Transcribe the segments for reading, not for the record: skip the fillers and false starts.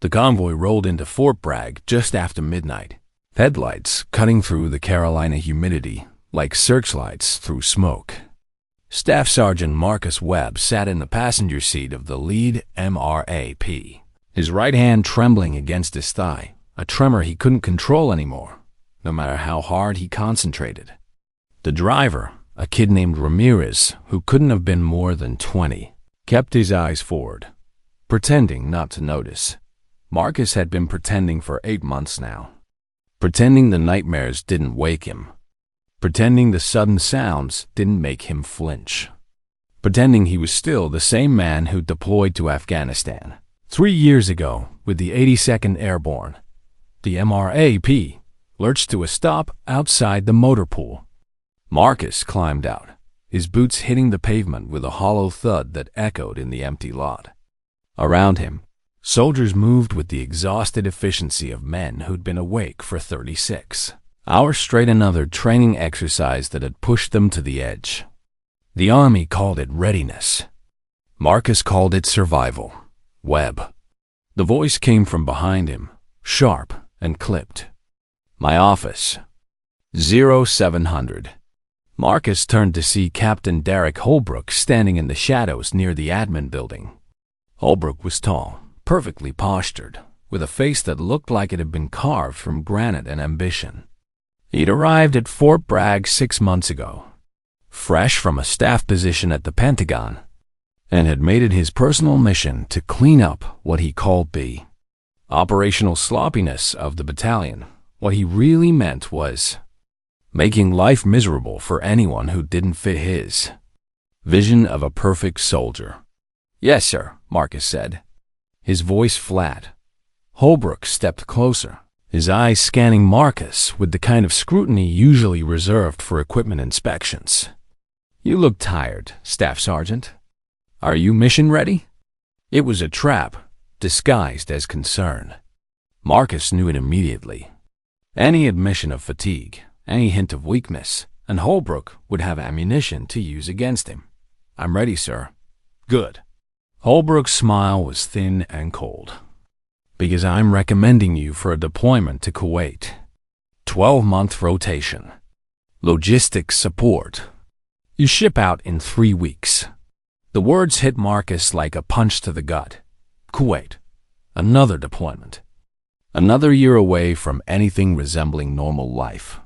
The convoy rolled into Fort Bragg just after midnight, headlights cutting through the Carolina humidity like searchlights through smoke. Staff Sergeant Marcus Webb sat in the passenger seat of the lead MRAP, his right hand trembling against his thigh, a tremor he couldn't control anymore, no matter how hard he concentrated. The driver, a kid named Ramirez, who couldn't have been more than 20, kept his eyes forward, pretending not to notice. Marcus had been pretending for 8 months now, pretending the nightmares didn't wake him, pretending the sudden sounds didn't make him flinch, pretending he was still the same man who deployed to Afghanistan 3 years ago with the 82nd Airborne. The MRAP lurched to a stop outside the motor pool. Marcus climbed out, his boots hitting the pavement with a hollow thud that echoed in the empty lot. Around him, soldiers moved with the exhausted efficiency of men who'd been awake for 36 hours straight, another training exercise that had pushed them to the edge. The Army called it readiness. Marcus called it survival. Webb. The voice came from behind him, sharp and clipped. My office. 0700. Marcus turned to see Captain Derek Holbrook standing in the shadows near the admin building. Holbrook was tall, perfectly postured, with a face that looked like it had been carved from granite and ambition. He'd arrived at Fort Bragg 6 months ago, fresh from a staff position at the Pentagon, and had made it his personal mission to clean up what he called the operational sloppiness of the battalion. What he really meant was making life miserable for anyone who didn't fit his vision of a perfect soldier. Yes, sir, Marcus said, his voice flat. Holbrook stepped closer, his eyes scanning Marcus with the kind of scrutiny usually reserved for equipment inspections. You look tired, Staff Sergeant. Are you mission ready? It was a trap, disguised as concern. Marcus knew it immediately. Any admission of fatigue, any hint of weakness, and Holbrook would have ammunition to use against him. I'm ready, sir. Good. Holbrook's smile was thin and cold. Because I'm recommending you for a deployment to Kuwait. 12-month rotation. Logistics support. You ship out in 3 weeks. The words hit Marcus like a punch to the gut. Kuwait. Another deployment. Another year away from anything resembling normal life.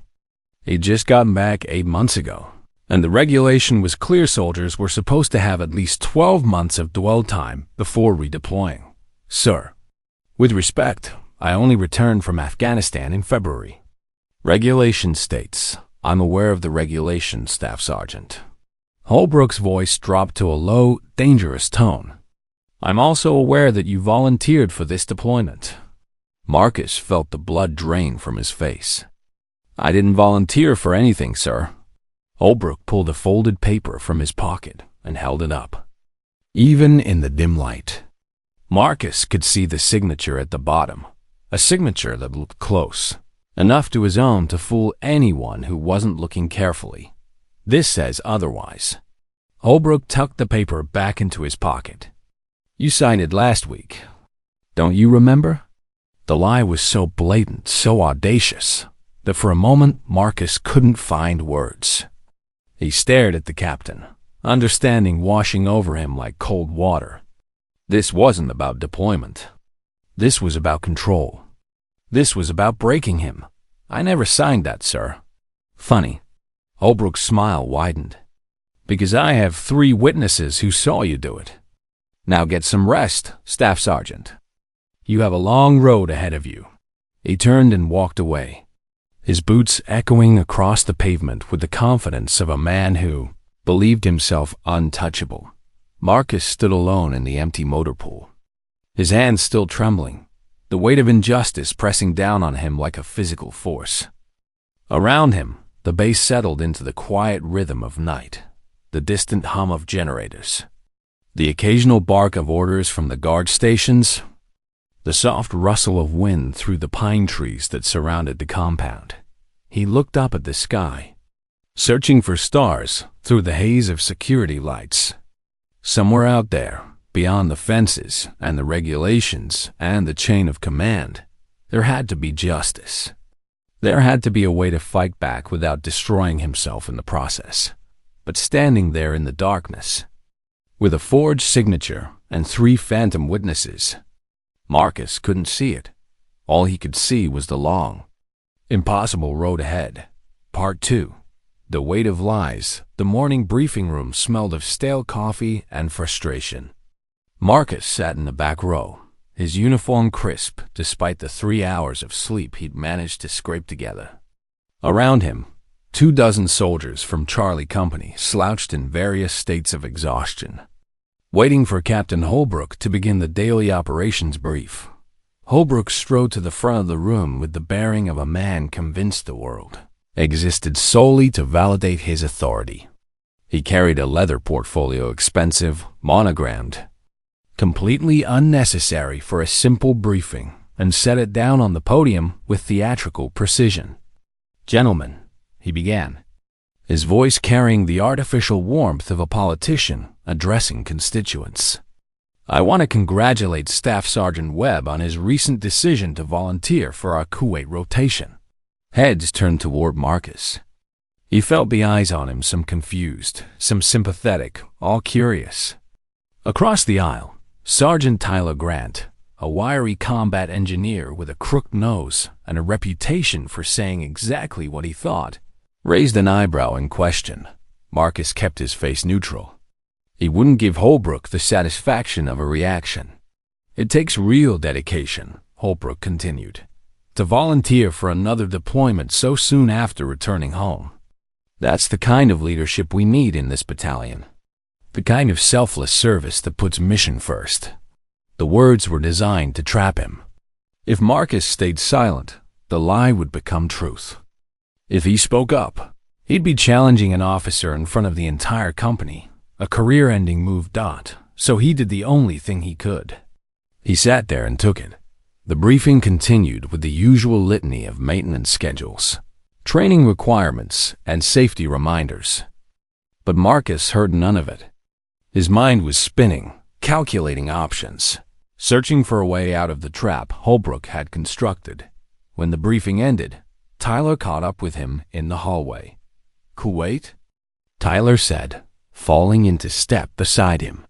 He'd just gotten back 8 months ago, and the regulation was clear soldiers were supposed to have at least 12 months of dwell time before redeploying. Sir, with respect, I only returned from Afghanistan in February. Regulation states, I'm aware of the regulation, Staff Sergeant. Holbrook's voice dropped to a low, dangerous tone. I'm also aware that you volunteered for this deployment. Marcus felt the blood drain from his face. I didn't volunteer for anything, sir. Holbrook pulled a folded paper from his pocket and held it up. Even in the dim light, Marcus could see the signature at the bottom, a signature that looked close, enough to his own to fool anyone who wasn't looking carefully. This says otherwise. Holbrook tucked the paper back into his pocket. You signed it last week. Don't you remember? The lie was so blatant, so audacious, that for a moment Marcus couldn't find words. He stared at the captain, understanding washing over him like cold water. This wasn't about deployment. This was about control. This was about breaking him. I never signed that, sir. Funny. Holbrook's smile widened. Because I have 3 witnesses who saw you do it. Now get some rest, Staff Sergeant. You have a long road ahead of you. He turned and walked away, his boots echoing across the pavement with the confidence of a man who believed himself untouchable. Marcus stood alone in the empty motor pool, his hands still trembling, the weight of injustice pressing down on him like a physical force. Around him, the base settled into the quiet rhythm of night, the distant hum of generators, the occasional bark of orders from the guard stations, the soft rustle of wind through the pine trees that surrounded the compound. He looked up at the sky, searching for stars through the haze of security lights. Somewhere out there, Beyond the fences and the regulations and the chain of command, there had to be justice. There had to be a way to fight back without destroying himself in the process. But standing there in the darkness, with a forged signature and 3 phantom witnesses, Marcus couldn't see it. All he could see was the long, impossible road ahead. Part 2. The weight of lies. The morning briefing room smelled of stale coffee and frustration. Marcus sat in the back row, his uniform crisp despite the 3 hours of sleep he'd managed to scrape together. Around him, 24 soldiers from Charlie Company slouched in various states of exhaustion, waiting for Captain Holbrook to begin the daily operations brief. Holbrook strode to the front of the room with the bearing of a man convinced the world existed solely to validate his authority. He carried a leather portfolio, expensive, monogrammed, completely unnecessary for a simple briefing, and set it down on the podium with theatrical precision. "Gentlemen," he began, his voice carrying the artificial warmth of a politician addressing constituents. "I want to congratulate Staff Sergeant Webb on his recent decision to volunteer for our Kuwait rotation." Heads turned toward Marcus. He felt the eyes on him, some confused, some sympathetic, all curious. Across the aisle, Sergeant Tyler Grant, a wiry combat engineer with a crooked nose and a reputation for saying exactly what he thought, raised an eyebrow in question. Marcus kept his face neutral. He wouldn't give Holbrook the satisfaction of a reaction. "It takes real dedication," Holbrook continued, "to volunteer for another deployment so soon after returning home. That's the kind of leadership we need in this battalion. The kind of selfless service that puts mission first." The words were designed to trap him. If Marcus stayed silent, the lie would become truth. If he spoke up, he'd be challenging an officer in front of the entire company, a career-ending move. So he did the only thing he could. He sat there and took it. The briefing continued with the usual litany of maintenance schedules, training requirements, and safety reminders. But Marcus heard none of it. His mind was spinning, calculating options, searching for a way out of the trap Holbrook had constructed. When the briefing ended, Tyler caught up with him in the hallway. "Kuwait?" Tyler said, falling into step beside him.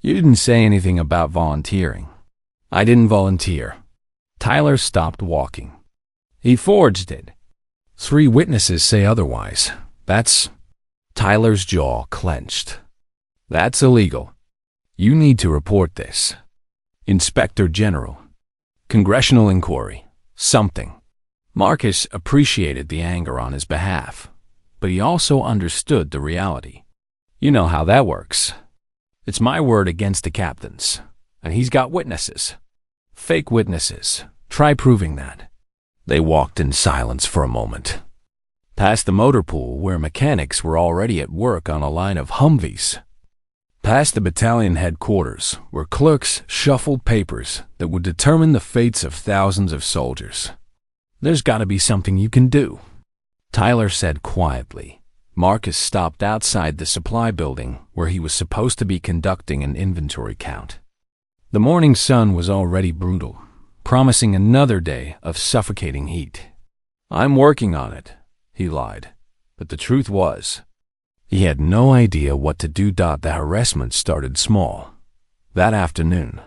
"You didn't say anything about volunteering." "I didn't volunteer." Tyler stopped walking. "He forged it." 3 witnesses say otherwise. That's... Tyler's jaw clenched. "That's illegal. You need to report this. Inspector General. Congressional inquiry. Something." Marcus appreciated the anger on his behalf, but he also understood the reality. "You know how that works. It's my word against the captain's, and he's got witnesses. Fake witnesses. Try proving that." They walked in silence for a moment, past the motor pool where mechanics were already at work on a line of Humvees, past the battalion headquarters where clerks shuffled papers that would determine the fates of thousands of soldiers. "There's got to be something you can do," Tyler said quietly. Marcus stopped outside the supply building where he was supposed to be conducting an inventory count. The morning sun was already brutal, promising another day of suffocating heat. "I'm working on it," he lied. But the truth was, he had no idea what to do. The harassment started small. That afternoon,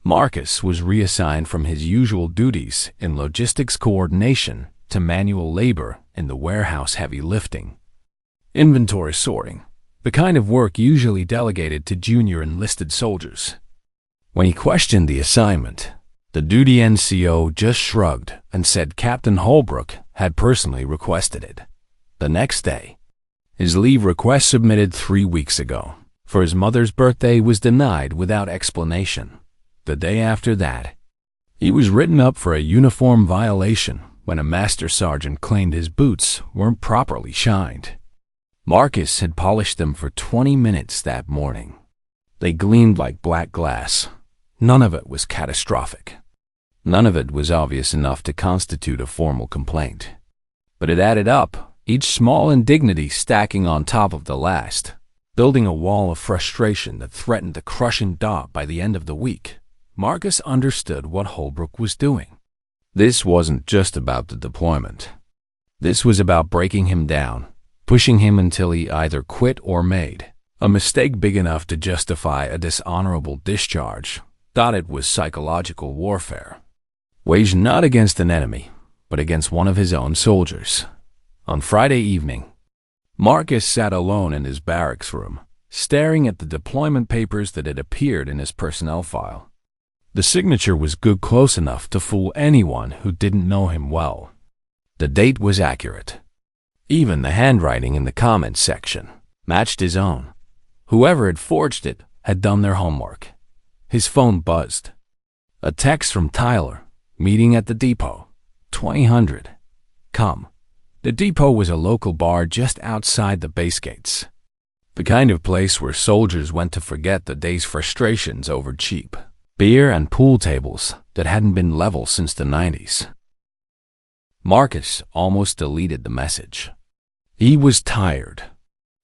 Marcus was reassigned from his usual duties in logistics coordination to manual labor in the warehouse, heavy lifting, inventory sorting, the kind of work usually delegated to junior enlisted soldiers. When he questioned the assignment, the duty NCO just shrugged and said Captain Holbrook had personally requested it. The next day, his leave request submitted 3 weeks ago for his mother's birthday was denied without explanation. The day after that, he was written up for a uniform violation when a master sergeant claimed his boots weren't properly shined. Marcus had polished them for 20 minutes that morning. They gleamed like black glass. None of it was catastrophic. None of it was obvious enough to constitute a formal complaint. But it added up, each small indignity stacking on top of the last. building a wall of frustration that threatened to crush him dead by the end of the week. Marcus understood what Holbrook was doing. This wasn't just about the deployment. This was about breaking him down, pushing him until he either quit or made a mistake big enough to justify a dishonorable discharge. Thought it was psychological warfare, waged not against an enemy, but against one of his own soldiers. On Friday evening, Marcus sat alone in his barracks room, staring at the deployment papers that had appeared in his personnel file. The signature was good close enough to fool anyone who didn't know him well. The date was accurate. Even the handwriting in the comments section matched his own. Whoever had forged it had done their homework. His phone buzzed. A text from Tyler. Meeting at the depot. 2000. Come. The depot was a local bar just outside the base gates. The kind of place where soldiers went to forget the day's frustrations over cheap beer and pool tables that hadn't been level since the 90s. Marcus almost deleted the message. He was tired.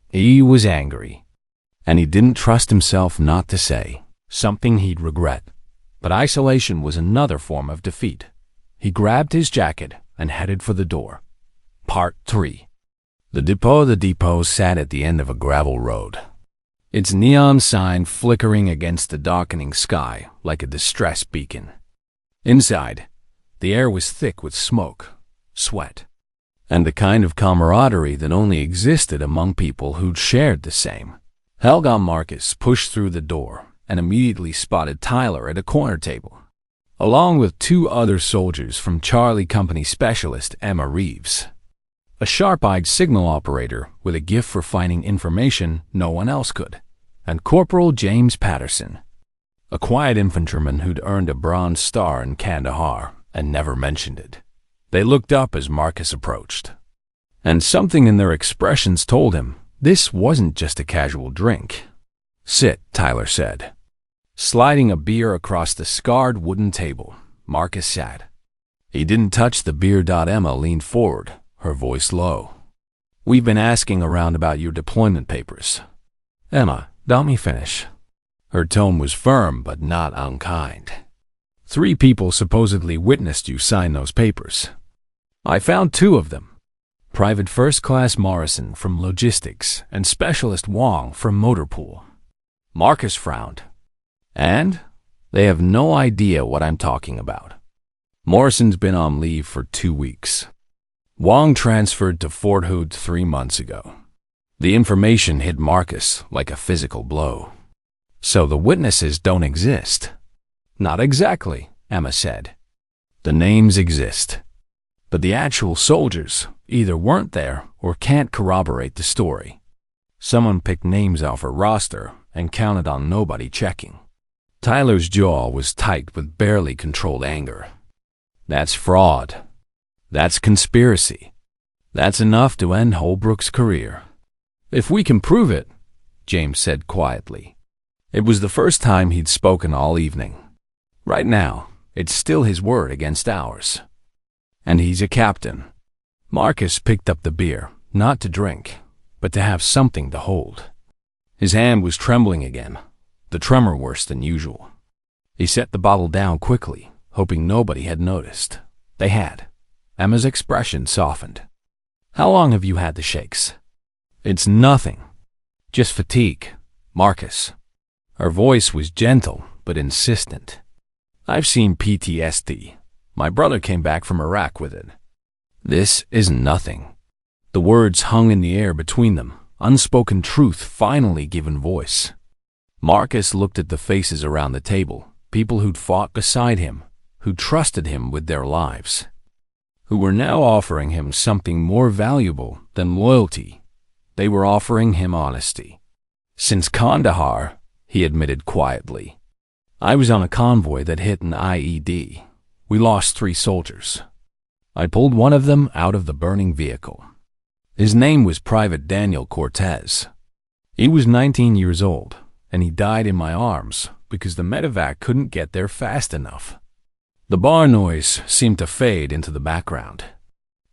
He was angry. And he didn't trust himself not to say something he'd regret. But isolation was another form of defeat. He grabbed his jacket and headed for the door. Part 3. The depot sat at the end of a gravel road, its neon sign flickering against the darkening sky like a distress beacon. Inside, the air was thick with smoke, sweat, and the kind of camaraderie that only existed among people who'd shared the same. Helga Marcus pushed through the door and immediately spotted Tyler at a corner table, along with 2 other soldiers from Charlie Company Specialist Emma Reeves, a sharp-eyed signal operator with a gift for finding information no one else could, and Corporal James Patterson, a quiet infantryman who'd earned a Bronze Star in Kandahar and never mentioned it. They looked up as Marcus approached, and something in their expressions told him this wasn't just a casual drink. Sit, Tyler said. Sliding a beer across the scarred wooden table, Marcus sat. He didn't touch the beer. Emma leaned forward, her voice low. We've been asking around about your deployment papers. Emma, let me finish. Her tone was firm but not unkind. 3 people supposedly witnessed you sign those papers. I found 2 of them. Private First Class Morrison from Logistics and Specialist Wong from Motor Pool. Marcus frowned. And they have no idea what I'm talking about. Morrison's been on leave for 2 weeks. Wong transferred to Fort Hood 3 months ago. The information hit Marcus like a physical blow. So the witnesses don't exist? Not exactly, Emma said. The names exist. But the actual soldiers either weren't there or can't corroborate the story. Someone picked names off a roster and counted on nobody checking. Tyler's jaw was tight with barely controlled anger. That's fraud. That's conspiracy. That's enough to end Holbrook's career. If we can prove it, James said quietly. It was the first time he'd spoken all evening. Right now, it's still his word against ours. And he's a captain. Marcus picked up the beer, not to drink, but to have something to hold. His hand was trembling again, the tremor worse than usual. He set the bottle down quickly, hoping nobody had noticed. They had. Emma's expression softened. How long have you had the shakes? It's nothing. Just fatigue, Marcus. Her voice was gentle but insistent. I've seen PTSD. My brother came back from Iraq with it. This is nothing. The words hung in the air between them, unspoken truth finally given voice. Marcus looked at the faces around the table, people who'd fought beside him, who trusted him with their lives, who were now offering him something more valuable than loyalty. They were offering him honesty. Since Kandahar, he admitted quietly, I was on a convoy that hit an IED. We lost 3 soldiers. I pulled one of them out of the burning vehicle. His name was Private Daniel Cortez. He was 19 years old, and he died in my arms because the medevac couldn't get there fast enough. The bar noise seemed to fade into the background.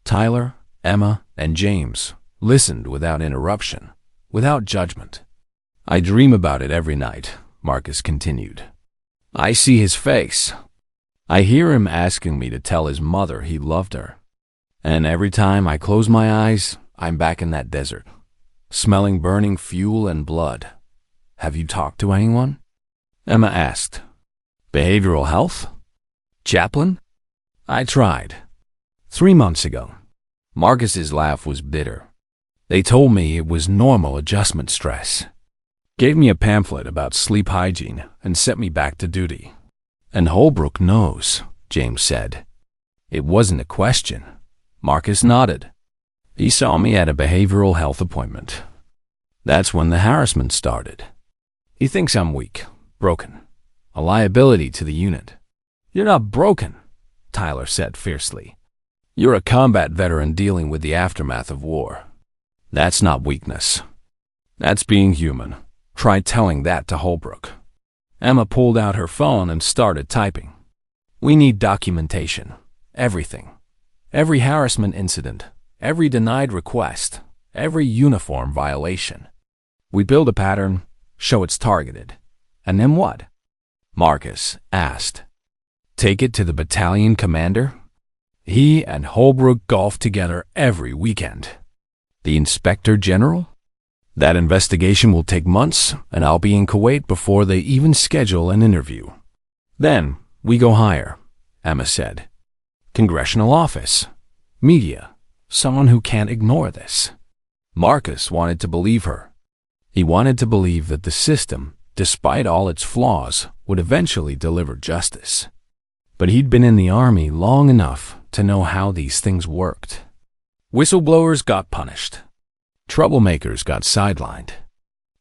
Tyler, Emma, and James listened without interruption, without judgment. I dream about it every night, Marcus continued. I see his face. I hear him asking me to tell his mother he loved her. And every time I close my eyes, I'm back in that desert, smelling burning fuel and blood. Have you talked to anyone? Emma asked. Behavioral health? Chaplain? I tried. 3 months ago. Marcus's laugh was bitter. They told me it was normal adjustment stress. Gave me a pamphlet about sleep hygiene and sent me back to duty. And Holbrook knows, James said. It wasn't a question. Marcus nodded. He saw me at a behavioral health appointment. That's when the harassment started. He thinks I'm weak, broken, a liability to the unit. You're not broken, Tyler said fiercely. You're a combat veteran dealing with the aftermath of war. That's not weakness. That's being human. Try telling that to Holbrook. Emma pulled out her phone and started typing. We need documentation. Everything. Every harassment incident. Every denied request. Every uniform violation. We build a pattern, show it's targeted. And then what? Marcus asked. Take it to the battalion commander? He and Holbrook golf together every weekend. The inspector general? That investigation will take months, and I'll be in Kuwait before they even schedule an interview. Then we go higher, Emma said. Congressional office. Media. Someone who can't ignore this. Marcus wanted to believe her. He wanted to believe that the system, despite all its flaws, would eventually deliver justice. But he'd been in the army long enough to know how these things worked. Whistleblowers got punished. Troublemakers got sidelined.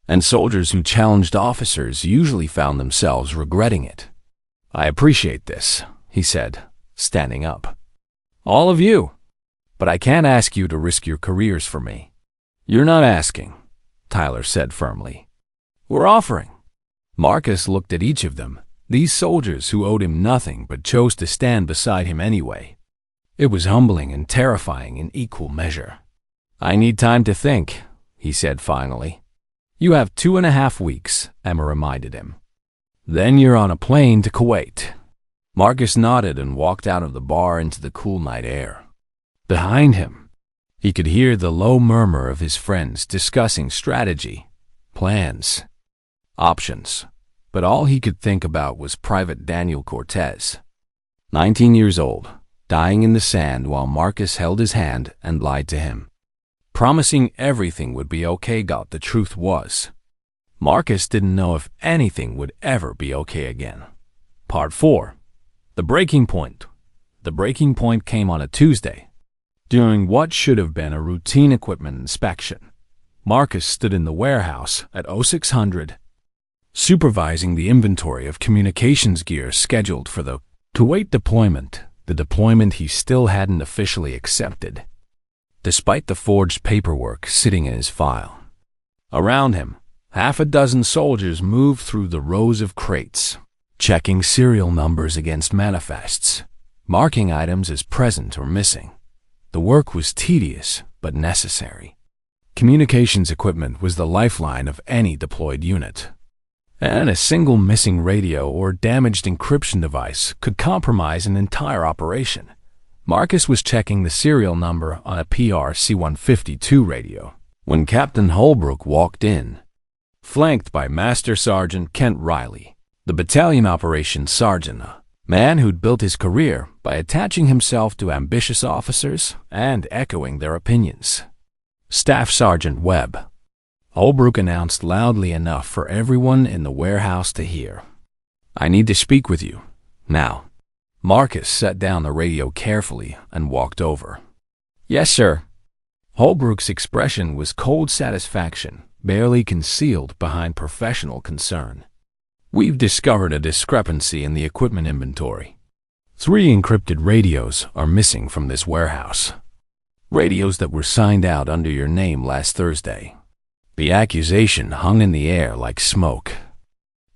And soldiers who challenged officers usually found themselves regretting it. I appreciate this, he said, standing up. All of you. But I can't ask you to risk your careers for me. You're not asking, Tyler said firmly. We're offering. Marcus looked at each of them, these soldiers who owed him nothing but chose to stand beside him anyway. It was humbling and terrifying in equal measure. I need time to think, he said finally. You have 2.5 weeks, Emma reminded him. Then you're on a plane to Kuwait. Marcus nodded and walked out of the bar into the cool night air. Behind him, he could hear the low murmur of his friends discussing strategy, plans, options. But all he could think about was Private Daniel Cortez, 19 years old, dying in the sand while Marcus held his hand and lied to him. Promising everything would be okay, the truth was. Marcus didn't know if anything would ever be okay again. Part 4. The breaking point. The breaking point came on a Tuesday. During what should have been a routine equipment inspection, Marcus stood in the warehouse at 0600, supervising the inventory of communications gear scheduled for the Kuwait deployment, the deployment he still hadn't officially accepted, despite the forged paperwork sitting in his file. Around him, 6 soldiers moved through the rows of crates, checking serial numbers against manifests, marking items as present or missing. The work was tedious, but necessary. Communications equipment was the lifeline of any deployed unit. And a single missing radio or damaged encryption device could compromise an entire operation. Marcus was checking the serial number on a PRC-152 radio when Captain Holbrook walked in, flanked by Master Sergeant Kent Riley, the battalion operations sergeant, a man who'd built his career by attaching himself to ambitious officers and echoing their opinions. Staff Sergeant Webb. Holbrook announced loudly enough for everyone in the warehouse to hear. I need to speak with you, now. Marcus set down the radio carefully and walked over. Yes, sir. Holbrook's expression was cold satisfaction, barely concealed behind professional concern. We've discovered a discrepancy in the equipment inventory. 3 encrypted radios are missing from this warehouse. Radios that were signed out under your name last Thursday. The accusation hung in the air like smoke.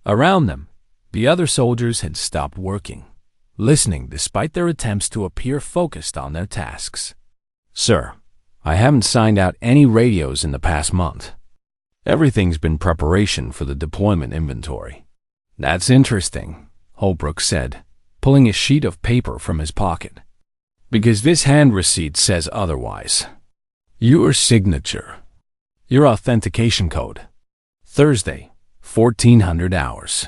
Around them, the other soldiers had stopped working, listening despite their attempts to appear focused on their tasks. Sir, I haven't signed out any radios in the past month. Everything's been preparation for the deployment inventory. That's interesting, Holbrook said, pulling a sheet of paper from his pocket. Because this hand receipt says otherwise. Your signature. Your authentication code. Thursday, 1400 hours.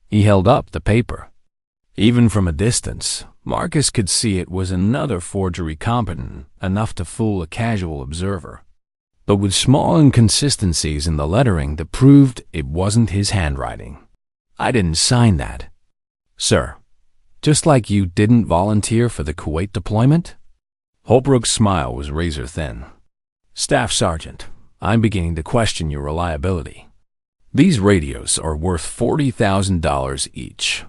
He held up the paper. Even from a distance, Marcus could see it was another forgery competent enough to fool a casual observer, but with small inconsistencies in the lettering that proved it wasn't his handwriting. I didn't sign that. Sir, just like you didn't volunteer for the Kuwait deployment? Holbrook's smile was razor thin. Staff Sergeant, I'm beginning to question your reliability. These radios are worth $40,000 each.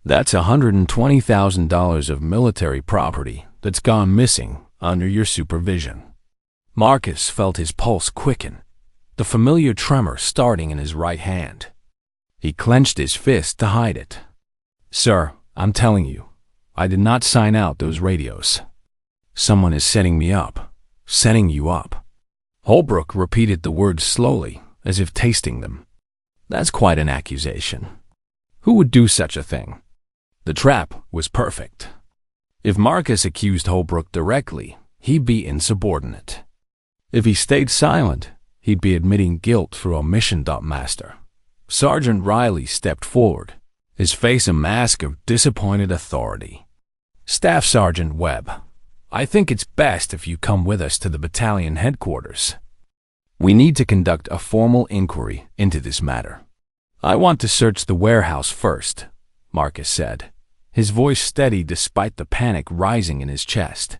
That's $120,000 of military property that's gone missing under your supervision. Marcus felt his pulse quicken, the familiar tremor starting in his right hand. He clenched his fist to hide it. Sir, I'm telling you, I did not sign out those radios. Someone is setting me up, setting you up. Holbrook repeated the words slowly, as if tasting them. That's quite an accusation. Who would do such a thing? The trap was perfect. If Marcus accused Holbrook directly, he'd be insubordinate. If he stayed silent, he'd be admitting guilt through omission. Master. Sergeant Riley stepped forward, his face a mask of disappointed authority. Staff Sergeant Webb, I think it's best if you come with us to the battalion headquarters. We need to conduct a formal inquiry into this matter. I want to search the warehouse first, Marcus said, his voice steady despite the panic rising in his chest.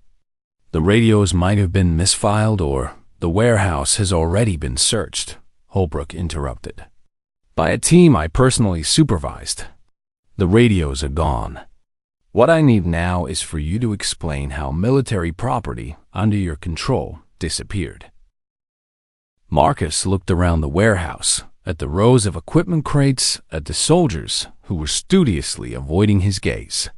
The radios might have been misfiled or the warehouse has already been searched, Holbrook interrupted. By a team I personally supervised. The radios are gone. What I need now is for you to explain how military property under your control disappeared. Marcus looked around the warehouse, at the rows of equipment crates, at the soldiers who were studiously avoiding his gaze.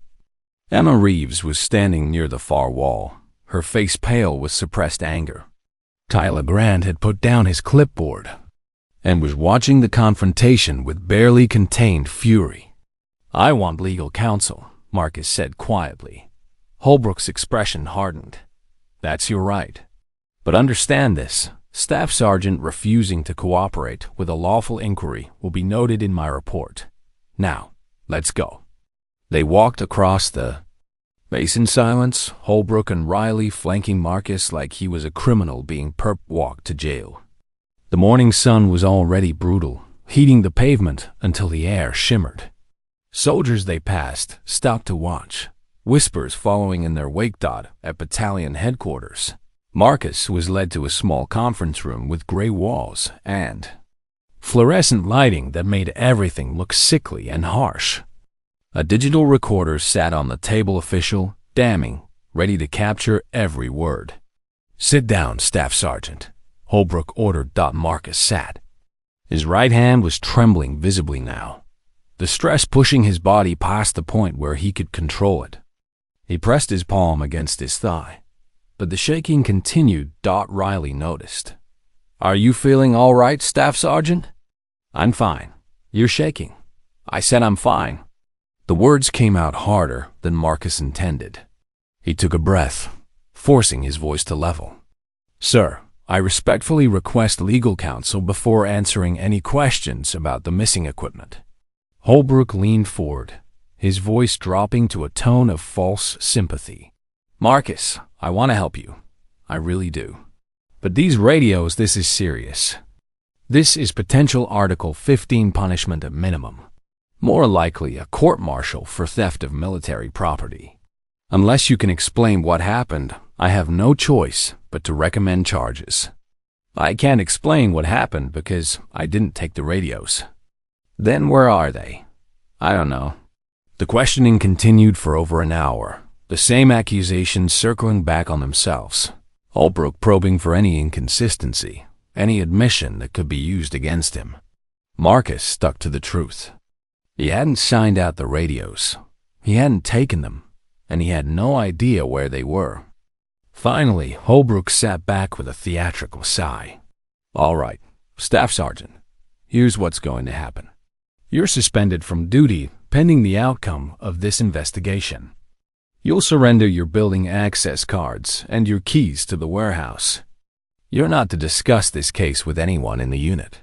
Emma Reeves was standing near the far wall, her face pale with suppressed anger. Tyler Grant had put down his clipboard and was watching the confrontation with barely contained fury. I want legal counsel, Marcus said quietly. Holbrook's expression hardened. That's your right. But understand this. Staff Sergeant refusing to cooperate with a lawful inquiry will be noted in my report. Now, let's go. They walked across the base in silence, Holbrook and Riley flanking Marcus like he was a criminal being perp-walked to jail. The morning sun was already brutal, heating the pavement until the air shimmered. Soldiers they passed stopped to watch, whispers following in their wake. At battalion headquarters, Marcus was led to a small conference room with gray walls and fluorescent lighting that made everything look sickly and harsh. A digital recorder sat on the table, official, damning, ready to capture every word. Sit down, Staff Sergeant, Holbrook ordered. Marcus sat. His right hand was trembling visibly now, the stress pushing his body past the point where he could control it. He pressed his palm against his thigh, but the shaking continued. Riley noticed. Are you feeling all right, Staff Sergeant? I'm fine. You're shaking. I said I'm fine. The words came out harder than Marcus intended. He took a breath, forcing his voice to level. Sir, I respectfully request legal counsel before answering any questions about the missing equipment. Holbrook leaned forward, his voice dropping to a tone of false sympathy. Marcus, I want to help you. I really do. But these radios, this is serious. This is potential Article 15 punishment at minimum. More likely a court-martial for theft of military property. Unless you can explain what happened, I have no choice but to recommend charges. I can't explain what happened because I didn't take the radios. Then where are they? I don't know. The questioning continued for over an hour, the same accusations circling back on themselves. Holbrook probing for any inconsistency, any admission that could be used against him. Marcus stuck to the truth. He hadn't signed out the radios. He hadn't taken them, and he had no idea where they were. Finally, Holbrook sat back with a theatrical sigh. All right, Staff Sergeant, here's what's going to happen. You're suspended from duty pending the outcome of this investigation. You'll surrender your building access cards and your keys to the warehouse. You're not to discuss this case with anyone in the unit,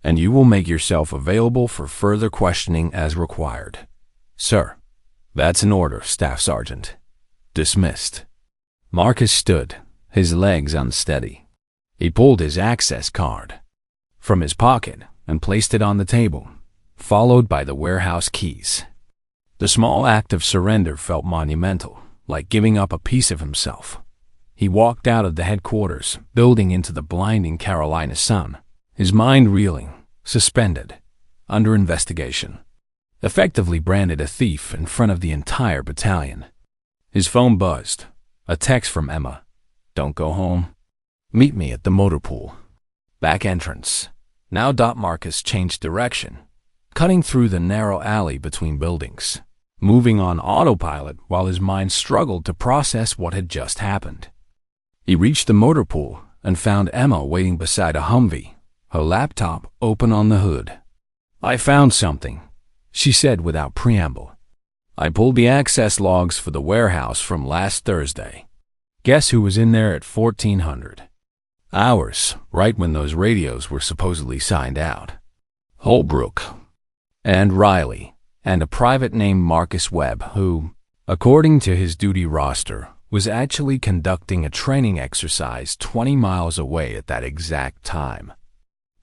and you will make yourself available for further questioning as required. Sir, that's an order, Staff Sergeant. Dismissed. Marcus stood, his legs unsteady. He pulled his access card from his pocket and placed it on the table, followed by the warehouse keys. The small act of surrender felt monumental, like giving up a piece of himself. He walked out of the headquarters building into the blinding Carolina sun, his mind reeling, suspended, under investigation. Effectively branded a thief in front of the entire battalion. His phone buzzed. A text from Emma. Don't go home. Meet me at the motor pool. Back entrance. Now. Marcus changed direction, cutting through the narrow alley between buildings, moving on autopilot while his mind struggled to process what had just happened. He reached the motor pool and found Emma waiting beside a Humvee, her laptop open on the hood. I found something, she said without preamble. I pulled the access logs for the warehouse from last Thursday. Guess who was in there at 1400? Hours, right when those radios were supposedly signed out. Holbrook and Riley, and a private named Marcus Webb who, according to his duty roster, was actually conducting a training exercise 20 miles away at that exact time.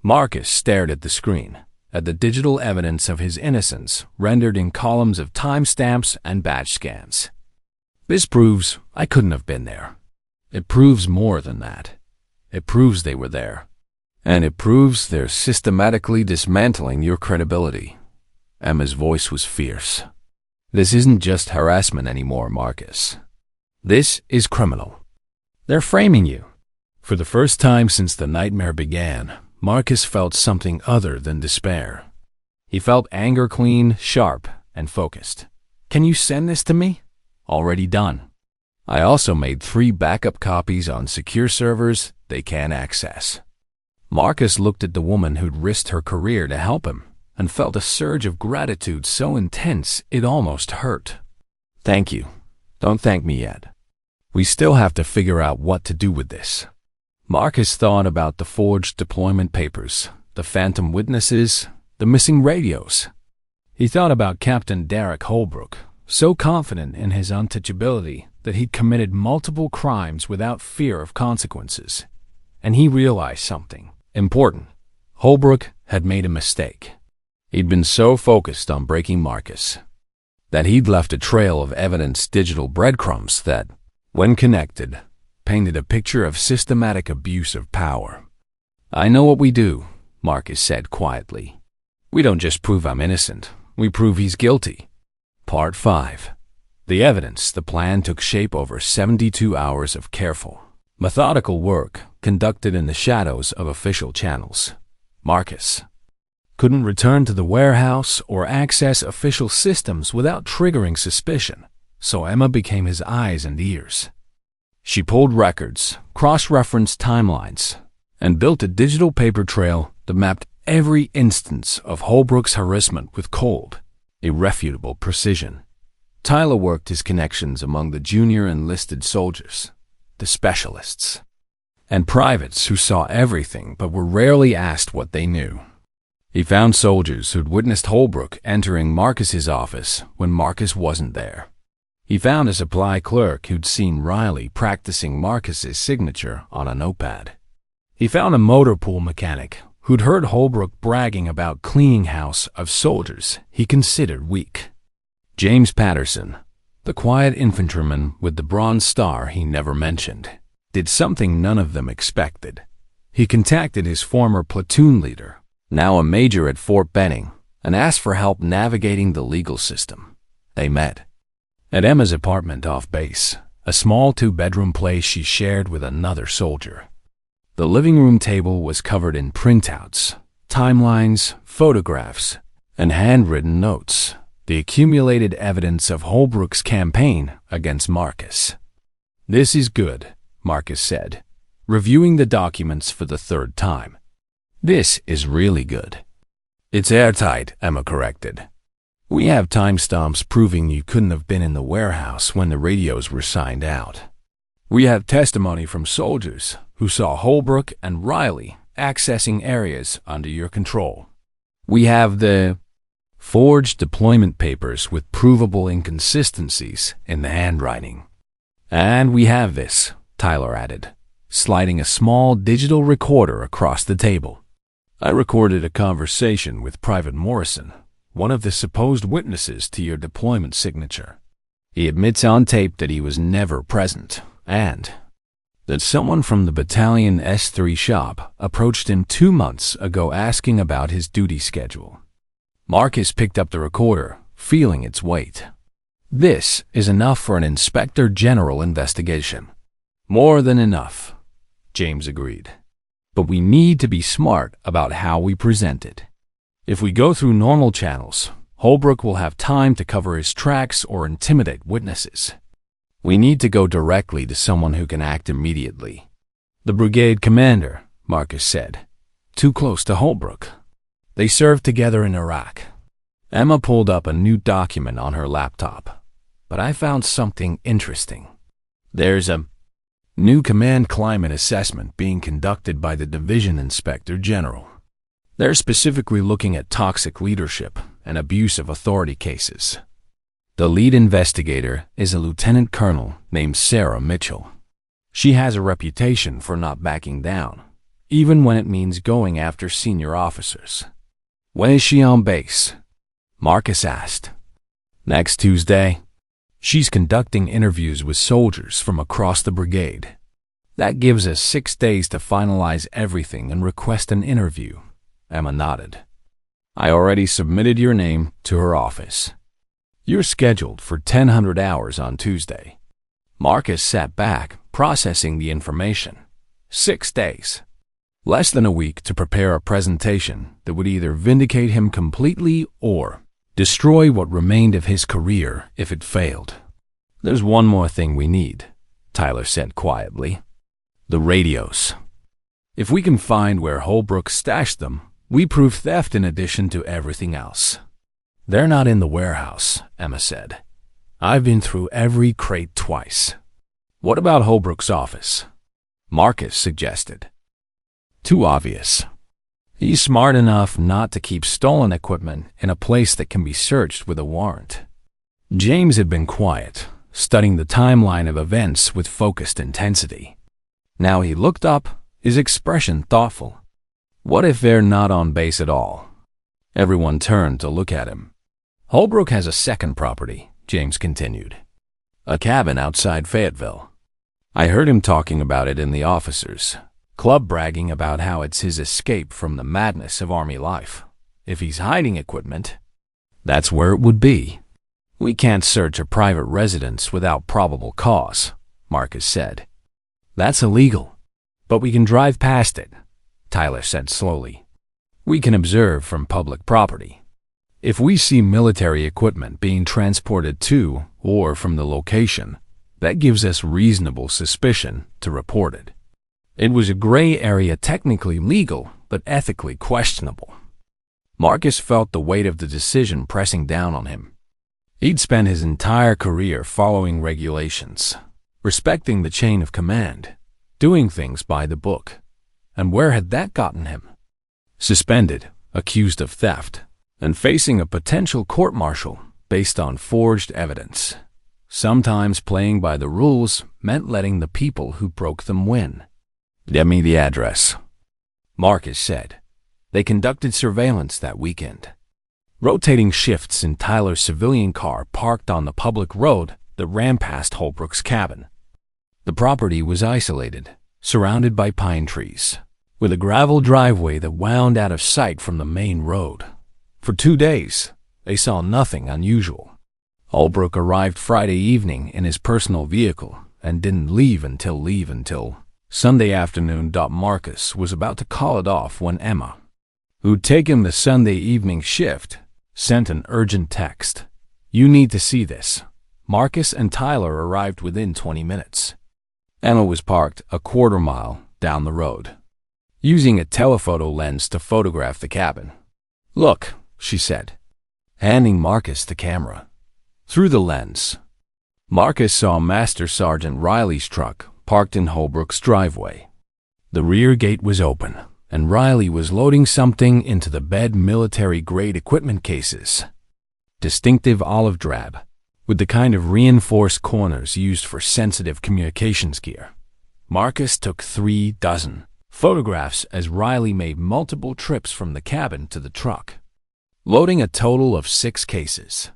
Marcus stared at the screen, at the digital evidence of his innocence rendered in columns of timestamps and batch scans. This proves I couldn't have been there. It proves more than that. It proves they were there. And it proves they're systematically dismantling your credibility. Emma's voice was fierce. This isn't just harassment anymore, Marcus. This is criminal. They're framing you. For the first time since the nightmare began, Marcus felt something other than despair. He felt anger clean, sharp, and focused. Can you send this to me? Already done. I also made 3 backup copies on secure servers they can't access. Marcus looked at the woman who'd risked her career to help him and felt a surge of gratitude so intense it almost hurt. Thank you. Don't thank me yet. We still have to figure out what to do with this. Marcus thought about the forged deployment papers, the phantom witnesses, the missing radios. He thought about Captain Derek Holbrook, so confident in his untouchability that he'd committed multiple crimes without fear of consequences. And he realized something important. Holbrook had made a mistake. He'd been so focused on breaking Marcus that he'd left a trail of evidence digital breadcrumbs that, when connected, painted a picture of systematic abuse of power. I know what we do, Marcus said quietly. We don't just prove I'm innocent, we prove he's guilty. Part 5. The evidence, the plan took shape over 72 hours of careful, methodical work conducted in the shadows of official channels. Marcus couldn't return to the warehouse or access official systems without triggering suspicion, so Emma became his eyes and ears. She pulled records, cross-referenced timelines, and built a digital paper trail that mapped every instance of Holbrook's harassment with cold, irrefutable precision. Tyler worked his connections among the junior enlisted soldiers, the specialists, and privates who saw everything but were rarely asked what they knew. He found soldiers who'd witnessed Holbrook entering Marcus's office when Marcus wasn't there. He found a supply clerk who'd seen Riley practicing Marcus's signature on a notepad. He found a motor pool mechanic who'd heard Holbrook bragging about cleaning house of soldiers he considered weak. James Patterson, the quiet infantryman with the Bronze Star he never mentioned, did something none of them expected. He contacted his former platoon leader, now a major at Fort Benning, and asked for help navigating the legal system. They met at Emma's apartment off base, a small 2-bedroom place she shared with another soldier. The living room table was covered in printouts, timelines, photographs, and handwritten notes, the accumulated evidence of Holbrook's campaign against Marcus. This is good, Marcus said, reviewing the documents for the 3rd time. This is really good. It's airtight, Emma corrected. We have timestamps proving you couldn't have been in the warehouse when the radios were signed out. We have testimony from soldiers who saw Holbrook and Riley accessing areas under your control. We have the forged deployment papers with provable inconsistencies in the handwriting. And we have this, Tyler added, sliding a small digital recorder across the table. I recorded a conversation with Private Morrison, one of the supposed witnesses to your deployment signature. He admits on tape that he was never present, and that someone from the Battalion S3 shop approached him 2 months ago asking about his duty schedule. Marcus picked up the recorder, feeling its weight. This is enough for an Inspector General investigation. More than enough, James agreed. But we need to be smart about how we present it. If we go through normal channels, Holbrook will have time to cover his tracks or intimidate witnesses. We need to go directly to someone who can act immediately. The brigade commander, Marcus said. Too close to Holbrook. They served together in Iraq. Emma pulled up a new document on her laptop. But I found something interesting. There's a new command climate assessment being conducted by the Division Inspector General. They're specifically looking at toxic leadership and abuse of authority cases. The lead investigator is a lieutenant colonel named Sarah Mitchell. She has a reputation for not backing down, even when it means going after senior officers. When is she on base? Marcus asked. Next Tuesday. She's conducting interviews with soldiers from across the brigade. That gives us 6 days to finalize everything and request an interview. Emma nodded. I already submitted your name to her office. You're scheduled for 1,000 hours on Tuesday. Marcus sat back, processing the information. 6 days. Less than a week to prepare a presentation that would either vindicate him completely or destroy what remained of his career if it failed. There's one more thing we need, Tyler said quietly. The radios. If we can find where Holbrook stashed them, we prove theft in addition to everything else. They're not in the warehouse, Emma said. I've been through every crate twice. What about Holbrook's office? Marcus suggested. Too obvious. He's smart enough not to keep stolen equipment in a place that can be searched with a warrant. James had been quiet, studying the timeline of events with focused intensity. Now he looked up, his expression thoughtful. What if they're not on base at all? Everyone turned to look at him. Holbrook has a second property, James continued. A cabin outside Fayetteville. I heard him talking about it in the officers' club, bragging about how it's his escape from the madness of Army life. If he's hiding equipment, that's where it would be. We can't search a private residence without probable cause, Marcus said. That's illegal. But we can drive past it, Tyler said slowly. We can observe from public property. If we see military equipment being transported to or from the location, that gives us reasonable suspicion to report it. It was a gray area, technically legal, but ethically questionable. Marcus felt the weight of the decision pressing down on him. He'd spent his entire career following regulations, respecting the chain of command, doing things by the book. And where had that gotten him? Suspended, accused of theft, and facing a potential court-martial based on forged evidence. Sometimes playing by the rules meant letting the people who broke them win. Get me the address, Marcus said. They conducted surveillance that weekend. Rotating shifts in Tyler's civilian car parked on the public road that ran past Holbrook's cabin. The property was isolated, surrounded by pine trees, with a gravel driveway that wound out of sight from the main road. For 2 days, they saw nothing unusual. Holbrook arrived Friday evening in his personal vehicle and didn't leave until Sunday afternoon. Marcus was about to call it off when Emma, who'd taken the Sunday evening shift, sent an urgent text. You need to see this. Marcus and Tyler arrived within 20 minutes. Emma was parked a quarter mile down the road. using a telephoto lens to photograph the cabin. "Look," she said, handing Marcus the camera. Through the lens, Marcus saw Master Sergeant Riley's truck parked in Holbrook's driveway. The rear gate was open, and Riley was loading something into the bed military-grade equipment cases. Distinctive olive drab, with the kind of reinforced corners used for sensitive communications gear. Marcus took 36 photographs as Riley made multiple trips from the cabin to the truck, loading a total of 6 cases.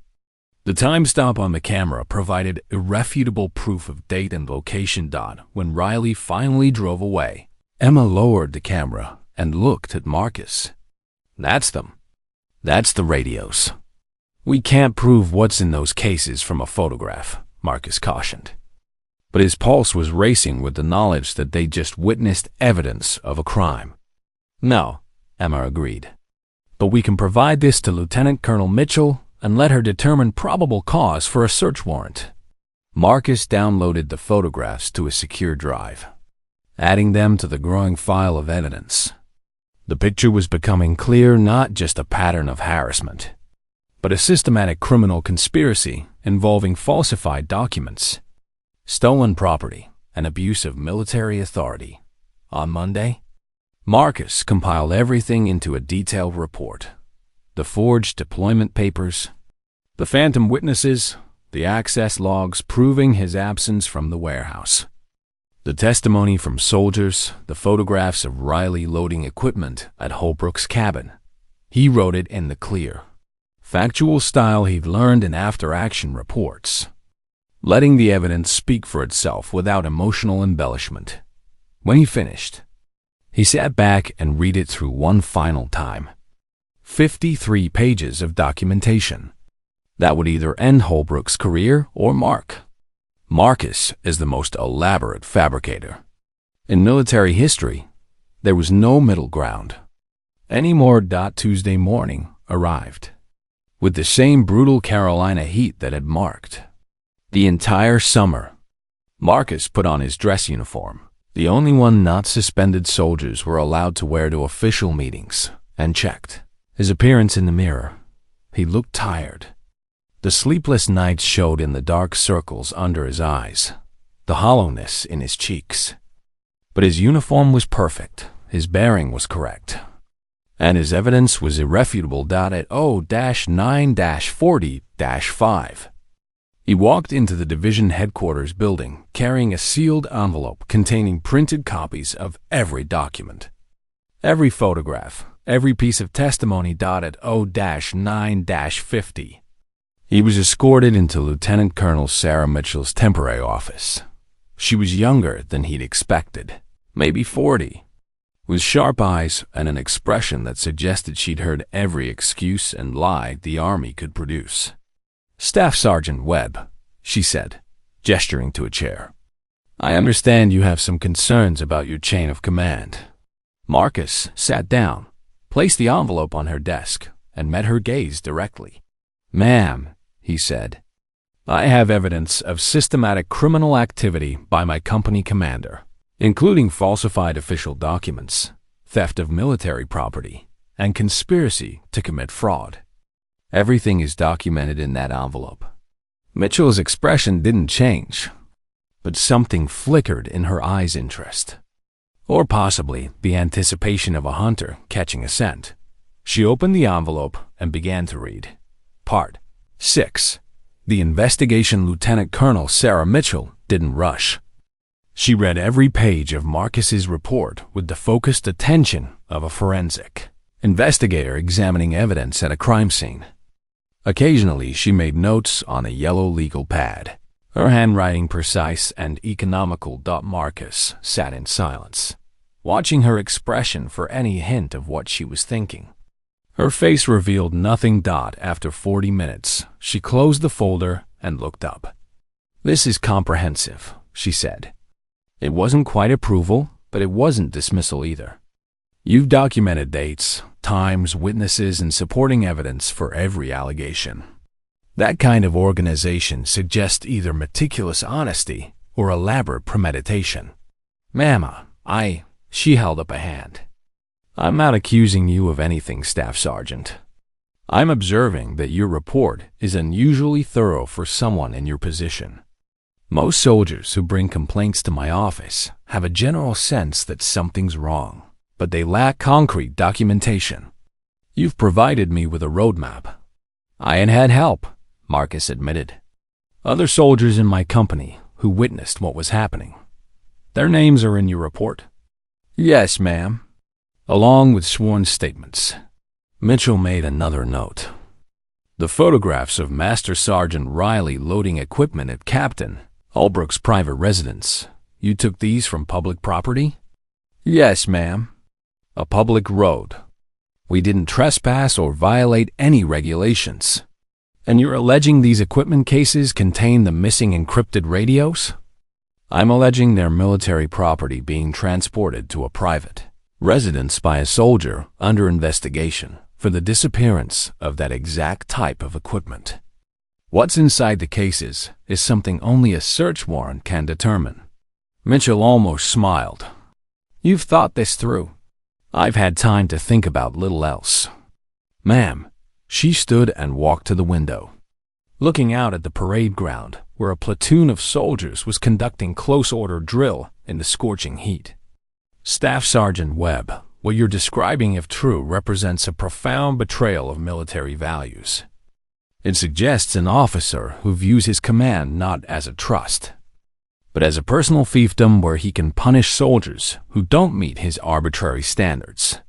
The timestamp on the camera provided irrefutable proof of date and location. When Riley finally drove away, Emma lowered the camera and looked at Marcus. "That's them. That's the radios." "We can't prove what's in those cases from a photograph," Marcus cautioned. But his pulse was racing with the knowledge that they just witnessed evidence of a crime. "No," Emma agreed. "But we can provide this to Lieutenant Colonel Mitchell and let her determine probable cause for a search warrant." Marcus downloaded the photographs to a secure drive, adding them to the growing file of evidence. The picture was becoming clear, not just a pattern of harassment, but a systematic criminal conspiracy involving falsified documents, stolen property, and abuse of military authority. On Monday, Marcus compiled everything into a detailed report. The forged deployment papers, the phantom witnesses, the access logs proving his absence from the warehouse, the testimony from soldiers, the photographs of Riley loading equipment at Holbrook's cabin. He wrote it in the clear, factual style he'd learned in after-action reports, letting the evidence speak for itself without emotional embellishment. When he finished, he sat back and read it through one final time. 53 pages of documentation that would either end Holbrook's career or mark Marcus as the most elaborate fabricator. In military history, there was no middle ground anymore. Tuesday morning arrived, with the same brutal Carolina heat that had marked the entire summer. Marcus put on his dress uniform, the only one not suspended soldiers were allowed to wear to official meetings, and checked his appearance in the mirror. He looked tired. The sleepless nights showed in the dark circles under his eyes, the hollowness in his cheeks. But his uniform was perfect, his bearing was correct, and his evidence was irrefutable. At 0-9-40-5, he walked into the division headquarters building carrying a sealed envelope containing printed copies of every document, every photograph, every piece of testimony. At 0-9-50, he was escorted into Lieutenant Colonel Sarah Mitchell's temporary office. She was younger than he'd expected, maybe 40, with sharp eyes and an expression that suggested she'd heard every excuse and lie the Army could produce. "Staff Sergeant Webb," she said, gesturing to a chair. "I understand you have some concerns about your chain of command." Marcus sat down, placed the envelope on her desk, and met her gaze directly. "Ma'am," he said, "I have evidence of systematic criminal activity by my company commander, including falsified official documents, theft of military property, and conspiracy to commit fraud. Everything is documented in that envelope." Mitchell's expression didn't change, but something flickered in her eyes' interest, or possibly the anticipation of a hunter catching a scent. She opened the envelope and began to read. Part 6. The investigation. Lieutenant Colonel Sarah Mitchell didn't rush. She read every page of Marcus's report with the focused attention of a forensic investigator examining evidence at a crime scene. Occasionally, she made notes on a yellow legal pad, her handwriting precise and economical. Marcus sat in silence, watching her expression for any hint of what she was thinking. Her face revealed nothing. After 40 minutes, she closed the folder and looked up. "This is comprehensive," she said. "It wasn't quite approval, but it wasn't dismissal either. You've documented dates, times, witnesses, and supporting evidence for every allegation. That kind of organization suggests either meticulous honesty or elaborate premeditation." "Mama, She held up a hand. I'm not accusing you of anything, Staff Sergeant. I'm observing that your report is unusually thorough for someone in your position. Most soldiers who bring complaints to my office have a general sense that something's wrong, but they lack concrete documentation. You've provided me with a roadmap. I had help, Marcus admitted. Other soldiers in my company who witnessed what was happening. Their names are in your report. Yes, ma'am. Along with sworn statements. Mitchell made another note. The photographs of Master Sergeant Riley loading equipment at Captain Holbrook's private residence. You took these from public property? Yes, ma'am. A public road. We didn't trespass or violate any regulations. And you're alleging these equipment cases contain the missing encrypted radios? I'm alleging they're military property being transported to a private residence by a soldier under investigation for the disappearance of that exact type of equipment. What's inside the cases is something only a search warrant can determine. Mitchell almost smiled. You've thought this through. I've had time to think about little else. Ma'am, she stood and walked to the window, looking out at the parade ground where a platoon of soldiers was conducting close-order drill in the scorching heat. Staff Sergeant Webb, what you're describing, if true, represents a profound betrayal of military values. It suggests an officer who views his command not as a trust, but as a personal fiefdom where he can punish soldiers who don't meet his arbitrary standards.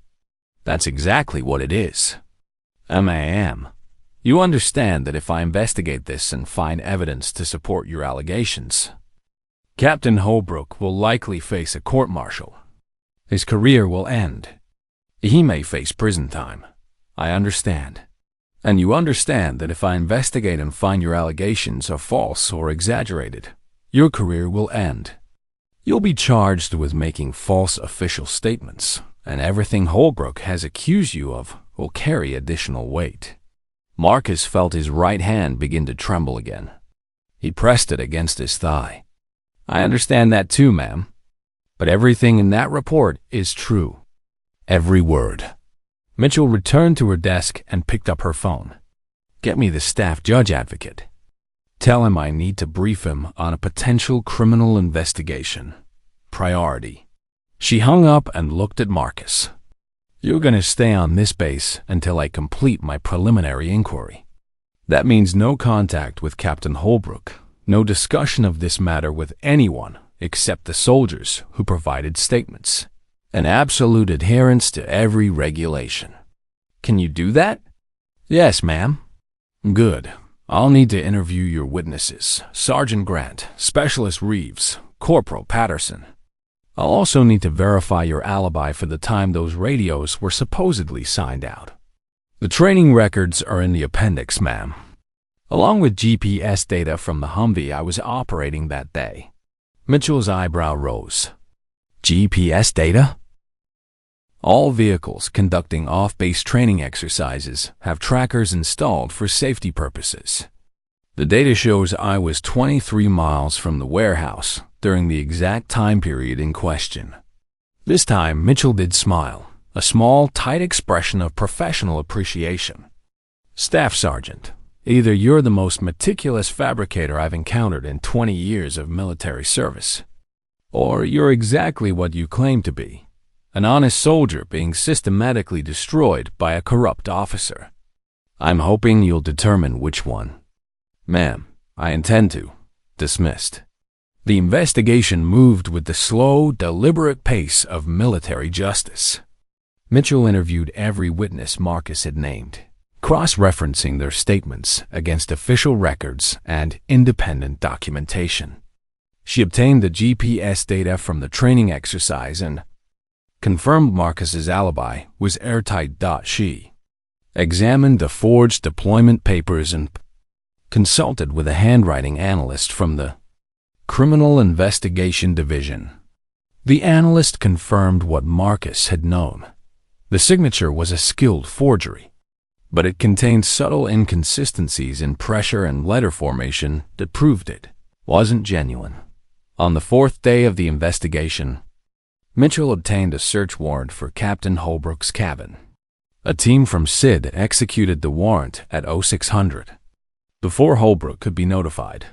That's exactly what it is. Ma'am, you understand that if I investigate this and find evidence to support your allegations, Captain Holbrook will likely face a court-martial. His career will end. He may face prison time. I understand. And you understand that if I investigate and find your allegations are false or exaggerated, your career will end. You'll be charged with making false official statements, and everything Holbrook has accused you of will carry additional weight. Marcus felt his right hand begin to tremble again. He pressed it against his thigh. I understand that too, ma'am. But everything in that report is true. Every word. Mitchell returned to her desk and picked up her phone. Get me the staff judge advocate. Tell him I need to brief him on a potential criminal investigation. Priority. She hung up and looked at Marcus. You're going to stay on this base until I complete my preliminary inquiry. That means no contact with Captain Holbrook, no discussion of this matter with anyone except the soldiers who provided statements, and absolute adherence to every regulation. Can you do that? Yes, ma'am. Good. I'll need to interview your witnesses, Sergeant Grant, Specialist Reeves, Corporal Patterson. I'll also need to verify your alibi for the time those radios were supposedly signed out. The training records are in the appendix, ma'am, along with GPS data from the Humvee I was operating that day. Mitchell's eyebrow rose. GPS data? All vehicles conducting off-base training exercises have trackers installed for safety purposes. The data shows I was 23 miles from the warehouse during the exact time period in question. This time, Mitchell did smile, a small, tight expression of professional appreciation. Staff Sergeant, either you're the most meticulous fabricator I've encountered in 20 years of military service, or you're exactly what you claim to be, an honest soldier being systematically destroyed by a corrupt officer. I'm hoping you'll determine which one. Ma'am, I intend to. Dismissed. The investigation moved with the slow, deliberate pace of military justice. Mitchell interviewed every witness Marcus had named, cross-referencing their statements against official records and independent documentation. She obtained the GPS data from the training exercise and confirmed Marcus's alibi was airtight. She examined the forged deployment papers and consulted with a handwriting analyst from the Criminal Investigation Division. The analyst confirmed what Marcus had known. The signature was a skilled forgery, but it contained subtle inconsistencies in pressure and letter formation that proved it wasn't genuine. On the fourth day of the investigation, Mitchell obtained a search warrant for Captain Holbrook's cabin. A team from SID executed the warrant at 0600. Before Holbrook could be notified,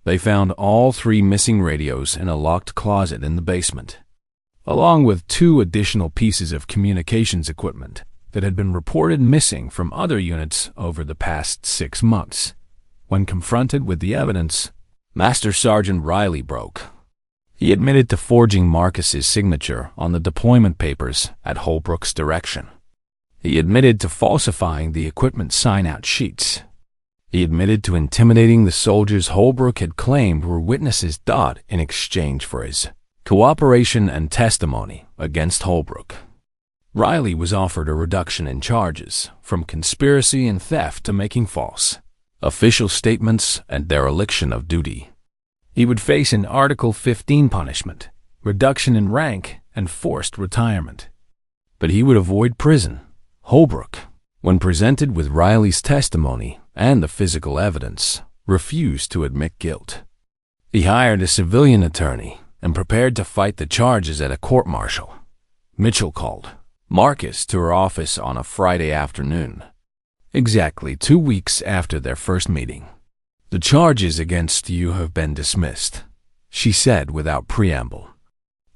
they found all 3 missing radios in a locked closet in the basement, along with 2 additional pieces of communications equipment that had been reported missing from other units over the past 6 months. When confronted with the evidence, Master Sergeant Riley broke. He admitted to forging Marcus's signature on the deployment papers at Holbrook's direction. He admitted to falsifying the equipment sign-out sheets. He admitted to intimidating the soldiers Holbrook had claimed were witnesses in exchange for his cooperation and testimony against Holbrook. Riley was offered a reduction in charges from conspiracy and theft to making false official statements and dereliction of duty. He would face an Article 15 punishment, reduction in rank, and forced retirement. But he would avoid prison. Holbrook, when presented with Riley's testimony and the physical evidence, refused to admit guilt. He hired a civilian attorney and prepared to fight the charges at a court-martial. Mitchell called Marcus to her office on a Friday afternoon, exactly 2 weeks after their first meeting. "The charges against you have been dismissed," she said without preamble.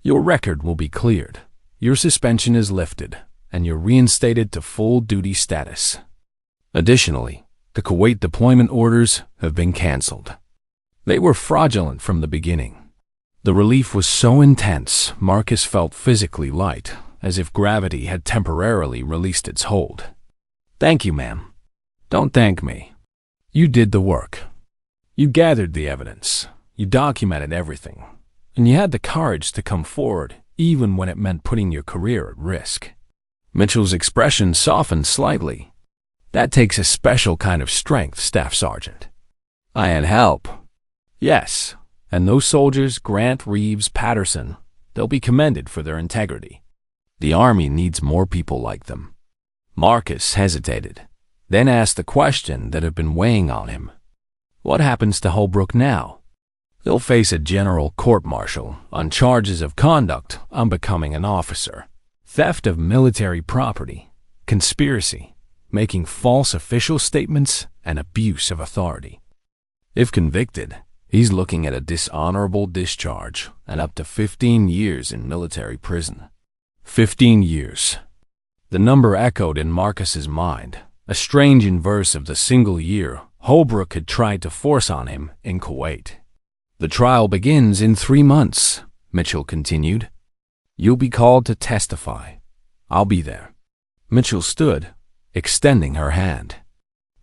"Your record will be cleared, your suspension is lifted, and you're reinstated to full duty status. Additionally, the Kuwait deployment orders have been canceled. They were fraudulent from the beginning." The relief was so intense, Marcus felt physically light, as if gravity had temporarily released its hold. "Thank you, ma'am." "Don't thank me. You did the work. You gathered the evidence, you documented everything, and you had the courage to come forward even when it meant putting your career at risk." Mitchell's expression softened slightly. "That takes a special kind of strength, Staff Sergeant." "I had help." "Yes, and those soldiers, Grant, Reeves, Patterson, they'll be commended for their integrity. The Army needs more people like them." Marcus hesitated, then asked a question that had been weighing on him. "What happens to Holbrook now?" "He'll face a general court-martial on charges of conduct unbecoming an officer, theft of military property, conspiracy, making false official statements, and abuse of authority. If convicted, he's looking at a dishonorable discharge and up to 15 years in military prison." 15 years. The number echoed in Marcus's mind, a strange inverse of the single year Holbrook had tried to force on him in Kuwait. "The trial begins in 3 months, Mitchell continued. "You'll be called to testify. I'll be there." Mitchell stood, extending her hand.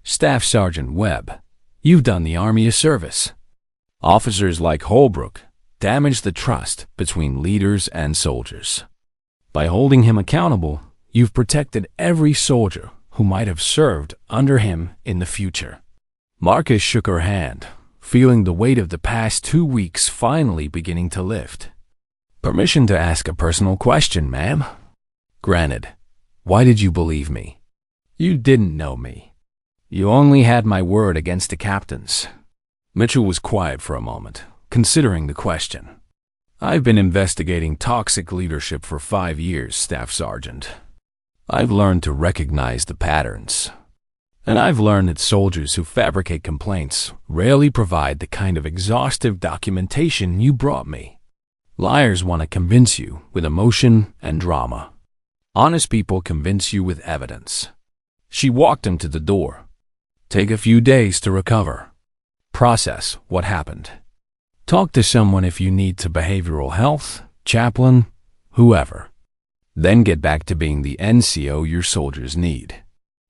"Staff Sergeant Webb, you've done the Army a service. Officers like Holbrook damage the trust between leaders and soldiers. By holding him accountable, you've protected every soldier who might have served under him in the future." Marcus shook her hand, feeling the weight of the past 2 weeks finally beginning to lift. "Permission to ask a personal question, ma'am?" "Granted. Why did you believe me?" "You didn't know me. You only had my word against the captain's." Mitchell was quiet for a moment, considering the question. "I've been investigating toxic leadership for 5 years, Staff Sergeant. I've learned to recognize the patterns. And I've learned that soldiers who fabricate complaints rarely provide the kind of exhaustive documentation you brought me. Liars want to convince you with emotion and drama. Honest people convince you with evidence." She walked him to the door. "Take a few days to recover. Process what happened. Talk to someone if you need to behavioral health, chaplain, whoever. Then get back to being the NCO your soldiers need."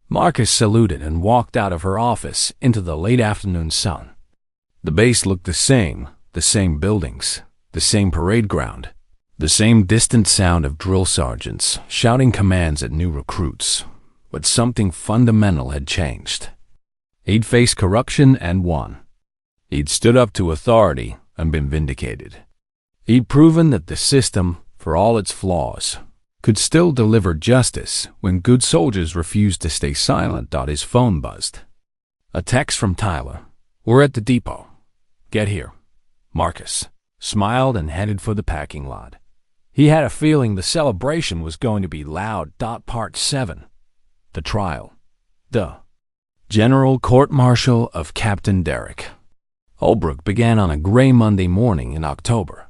Marcus saluted and walked out of her office into the late afternoon sun. The base looked the same buildings, the same parade ground, the same distant sound of drill sergeants shouting commands at new recruits. But something fundamental had changed. He'd faced corruption and won. He'd stood up to authority and been vindicated. He'd proven that the system, for all its flaws, could still deliver justice when good soldiers refused to stay silent. His phone buzzed. A text from Tyler. "We're at the depot. Get here." Marcus smiled and headed for the packing lot. He had a feeling the celebration was going to be loud. Part 7. The Trial. The General Court-Martial of Captain Derrick. Holbrook began on a gray Monday morning in October,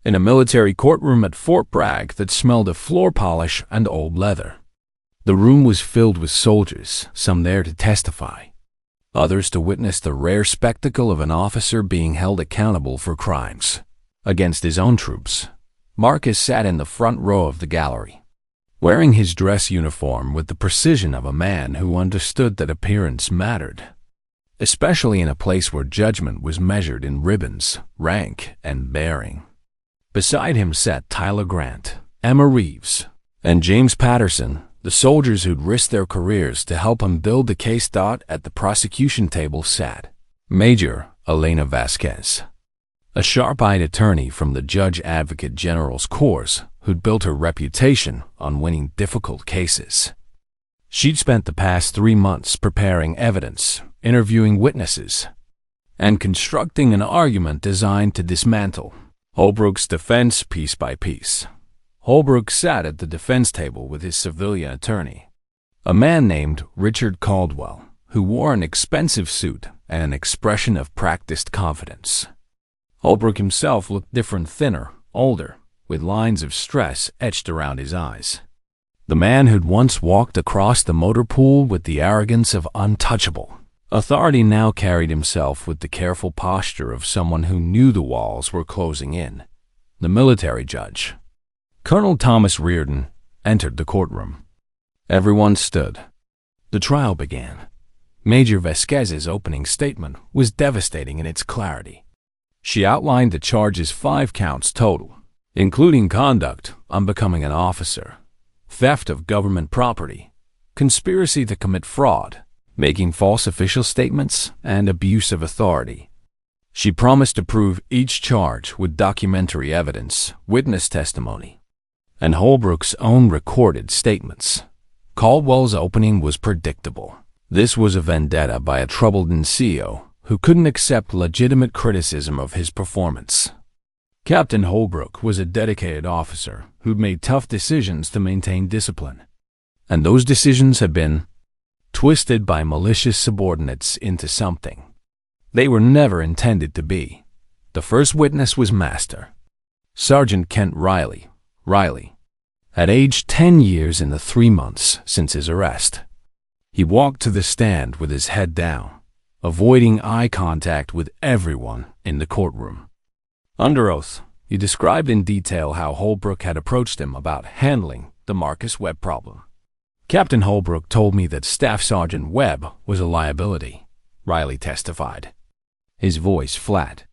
in a military courtroom at Fort Bragg that smelled of floor polish and old leather. The room was filled with soldiers, some there to testify, others to witness the rare spectacle of an officer being held accountable for crimes against his own troops. Marcus sat in the front row of the gallery, wearing his dress uniform with the precision of a man who understood that appearance mattered, especially in a place where judgment was measured in ribbons, rank, and bearing. Beside him sat Tyler Grant, Emma Reeves, and James Patterson, the soldiers who'd risked their careers to help him build the case. At the prosecution table sat Major Elena Vasquez, a sharp-eyed attorney from the Judge Advocate General's Corps who'd built her reputation on winning difficult cases. She'd spent the past 3 months preparing evidence, interviewing witnesses, and constructing an argument designed to dismantle Holbrook's defense piece by piece. Holbrook sat at the defense table with his civilian attorney, a man named Richard Caldwell, who wore an expensive suit and an expression of practiced confidence. Holbrook himself looked different, thinner, older, with lines of stress etched around his eyes. The man who'd once walked across the motor pool with the arrogance of untouchable authority now carried himself with the careful posture of someone who knew the walls were closing in. The military judge, Colonel Thomas Reardon, entered the courtroom. Everyone stood. The trial began. Major Vasquez's opening statement was devastating in its clarity. She outlined the charges, 5 counts total, including conduct unbecoming an officer, theft of government property, conspiracy to commit fraud, making false official statements, and abuse of authority. She promised to prove each charge with documentary evidence, witness testimony, and Holbrook's own recorded statements. Caldwell's opening was predictable. This was a vendetta by a troubled NCO who couldn't accept legitimate criticism of his performance. Captain Holbrook was a dedicated officer who'd made tough decisions to maintain discipline, and those decisions had been twisted by malicious subordinates into something they were never intended to be. The first witness was Master Sergeant Kent Riley. Riley had aged 10 years in the 3 months since his arrest. He walked to the stand with his head down, avoiding eye contact with everyone in the courtroom. Under oath, he described in detail how Holbrook had approached him about handling the Marcus Webb problem. Captain Holbrook told me that Staff Sergeant Webb was a liability, Riley testified, his voice flat.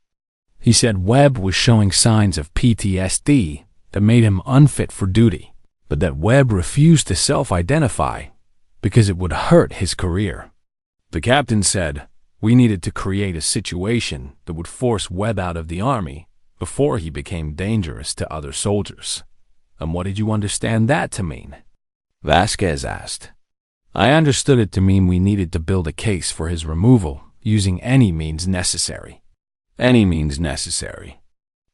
He said Webb was showing signs of PTSD that made him unfit for duty, but that Webb refused to self-identify because it would hurt his career. The captain said we needed to create a situation that would force Webb out of the Army before he became dangerous to other soldiers. And what did you understand that to mean? Vasquez asked. I understood it to mean we needed to build a case for his removal using any means necessary. Any means necessary.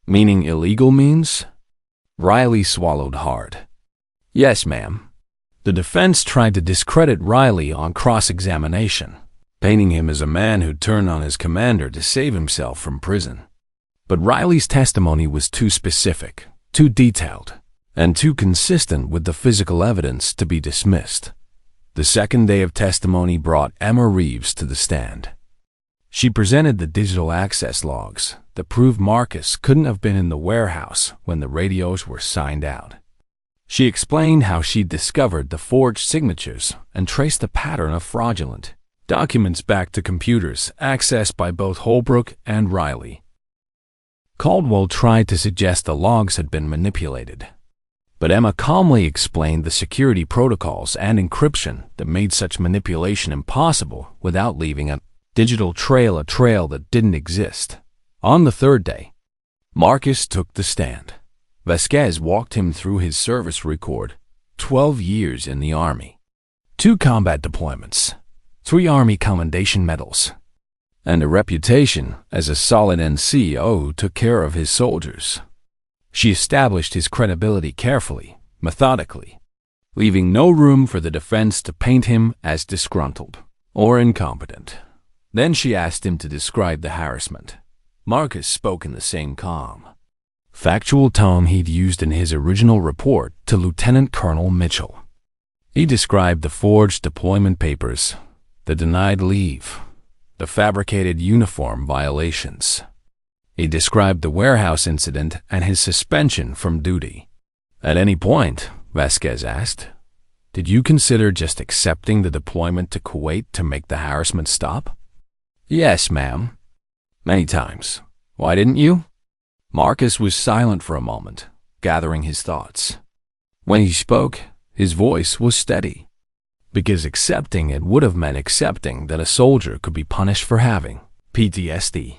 Meaning illegal means? Riley swallowed hard. Yes, ma'am. The defense tried to discredit Riley on cross-examination, painting him as a man who'd turned on his commander to save himself from prison. But Riley's testimony was too specific, too detailed, and too consistent with the physical evidence to be dismissed. The second day of testimony brought Emma Reeves to the stand. She presented the digital access logs that proved Marcus couldn't have been in the warehouse when the radios were signed out. She explained how she'd discovered the forged signatures and traced the pattern of fraudulent documents back to computers accessed by both Holbrook and Riley. Caldwell tried to suggest the logs had been manipulated, but Emma calmly explained the security protocols and encryption that made such manipulation impossible without leaving a digital trail, a trail that didn't exist. On the third day, Marcus took the stand. Vasquez walked him through his service record: 12 years in the Army, 2 combat deployments, 3 Army Commendation Medals, and a reputation as a solid NCO who took care of his soldiers. She established his credibility carefully, methodically, leaving no room for the defense to paint him as disgruntled or incompetent. Then she asked him to describe the harassment. Marcus spoke in the same calm, factual tone he'd used in his original report to Lieutenant Colonel Mitchell. He described the forged deployment papers, the denied leave, the fabricated uniform violations. He described the warehouse incident and his suspension from duty. At any point, Vasquez asked, did you consider just accepting the deployment to Kuwait to make the harassment stop? Yes, ma'am. Many times. Why didn't you? Marcus was silent for a moment, gathering his thoughts. When he spoke, his voice was steady. Because accepting it would have meant accepting that a soldier could be punished for having PTSD.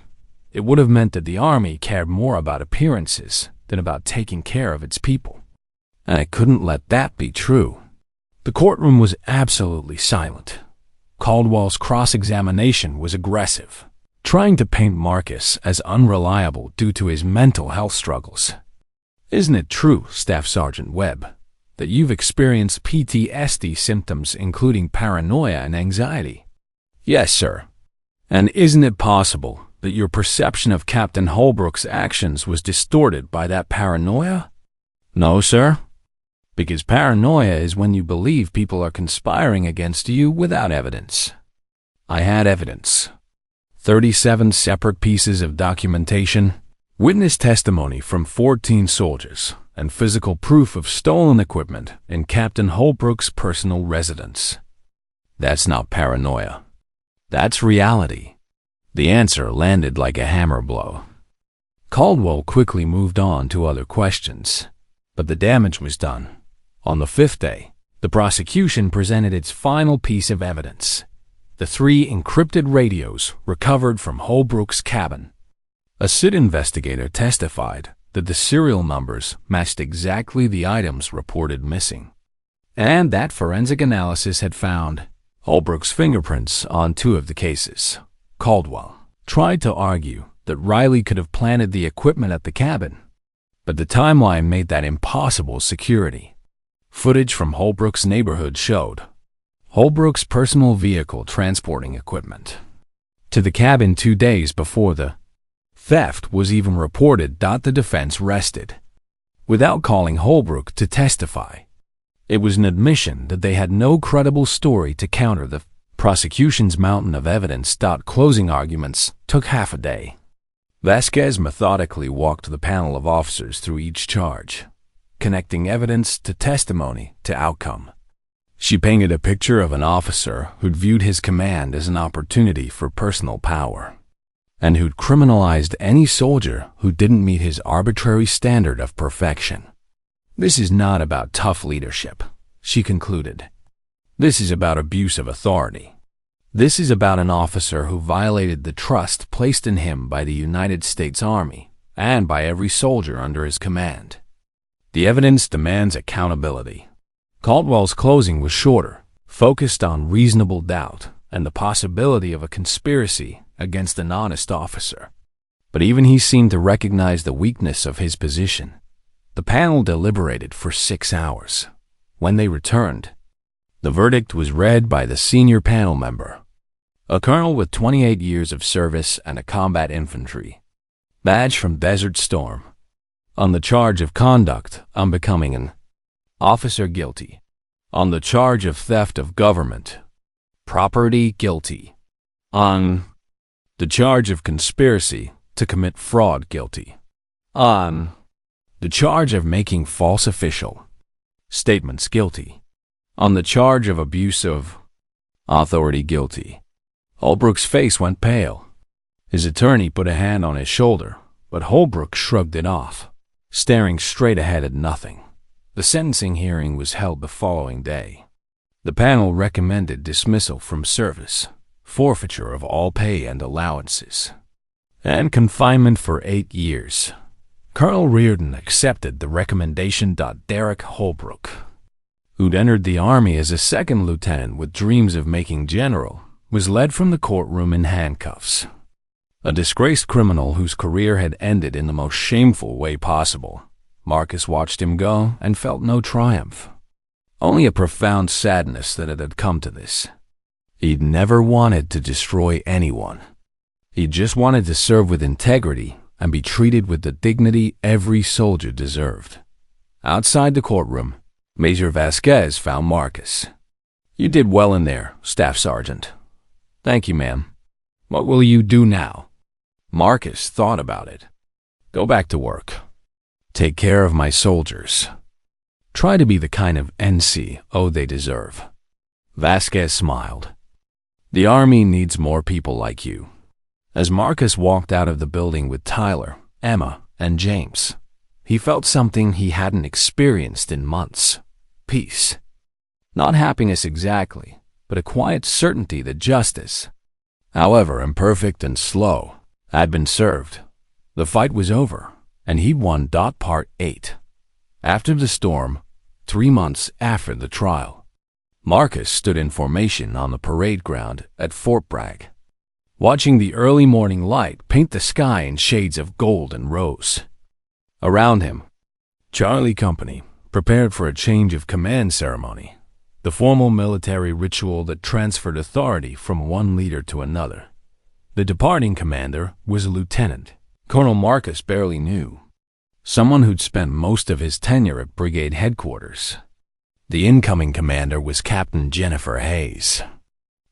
It would have meant that the Army cared more about appearances than about taking care of its people. And I couldn't let that be true. The courtroom was absolutely silent. Caldwell's cross-examination was aggressive, trying to paint Marcus as unreliable due to his mental health struggles. Isn't it true, Staff Sergeant Webb, that you've experienced PTSD symptoms including paranoia and anxiety? Yes, sir. And isn't it possible that your perception of Captain Holbrook's actions was distorted by that paranoia? No, sir. Because paranoia is when you believe people are conspiring against you without evidence. I had evidence. 37 separate pieces of documentation, witness testimony from 14 soldiers, and physical proof of stolen equipment in Captain Holbrook's personal residence. That's not paranoia. That's reality. The answer landed like a hammer blow. Caldwell quickly moved on to other questions, but the damage was done. On the fifth day, the prosecution presented its final piece of evidence: the 3 encrypted radios recovered from Holbrook's cabin. A SID investigator testified that the serial numbers matched exactly the items reported missing, and that forensic analysis had found Holbrook's fingerprints on 2 of the cases. Caldwell tried to argue that Riley could have planted the equipment at the cabin, but the timeline made that impossible. Security footage from Holbrook's neighborhood showed Holbrook's personal vehicle transporting equipment to the cabin 2 days before the theft was even reported. The defense rested without calling Holbrook to testify. It was an admission that they had no credible story to counter the prosecution's mountain of evidence. Closing arguments took half a day. Vasquez methodically walked the panel of officers through each charge, connecting evidence to testimony to outcome. She painted a picture of an officer who'd viewed his command as an opportunity for personal power, and who'd criminalized any soldier who didn't meet his arbitrary standard of perfection. This is not about tough leadership, she concluded. This is about abuse of authority. This is about an officer who violated the trust placed in him by the United States Army and by every soldier under his command. The evidence demands accountability. Caldwell's closing was shorter, focused on reasonable doubt and the possibility of a conspiracy against an honest officer. But even he seemed to recognize the weakness of his position. The panel deliberated for 6 hours. When they returned, the verdict was read by the senior panel member, a colonel with 28 years of service and a combat infantry badge from Desert Storm, on the charge of conduct unbecoming an officer, guilty. On the charge of theft of government property, guilty. On the charge of conspiracy to commit fraud, guilty. On the charge of making false official statements, guilty. On the charge of abuse of authority, guilty. Holbrook's face went pale. His attorney put a hand on his shoulder, but Holbrook shrugged it off, staring straight ahead at nothing. The sentencing hearing was held the following day. The panel recommended dismissal from service, forfeiture of all pay and allowances, and confinement for 8 years. Colonel Reardon accepted the recommendation. Derek Holbrook, who'd entered the Army as a second lieutenant with dreams of making general, was led from the courtroom in handcuffs. A disgraced criminal whose career had ended in the most shameful way possible, Marcus watched him go and felt no triumph, only a profound sadness that it had come to this. He'd never wanted to destroy anyone. He just wanted to serve with integrity and be treated with the dignity every soldier deserved. Outside the courtroom, Major Vasquez found Marcus. "You did well in there, Staff Sergeant." "Thank you, ma'am. What will you do now?" Marcus thought about it. "Go back to work. Take care of my soldiers. Try to be the kind of NCO they deserve." Vasquez smiled. "The Army needs more people like you." As Marcus walked out of the building with Tyler, Emma, and James, he felt something he hadn't experienced in months. Peace. Not happiness exactly, but a quiet certainty that justice, however imperfect and slow, had been served. The fight was over, and he'd won. Part 8. After the storm, 3 months after the trial, Marcus stood in formation on the parade ground at Fort Bragg, watching the early morning light paint the sky in shades of gold and rose. Around him, Charlie Company prepared for a change of command ceremony, the formal military ritual that transferred authority from one leader to another. The departing commander was a lieutenant, Colonel Marcus barely knew, someone who'd spent most of his tenure at brigade headquarters. The incoming commander was Captain Jennifer Hayes,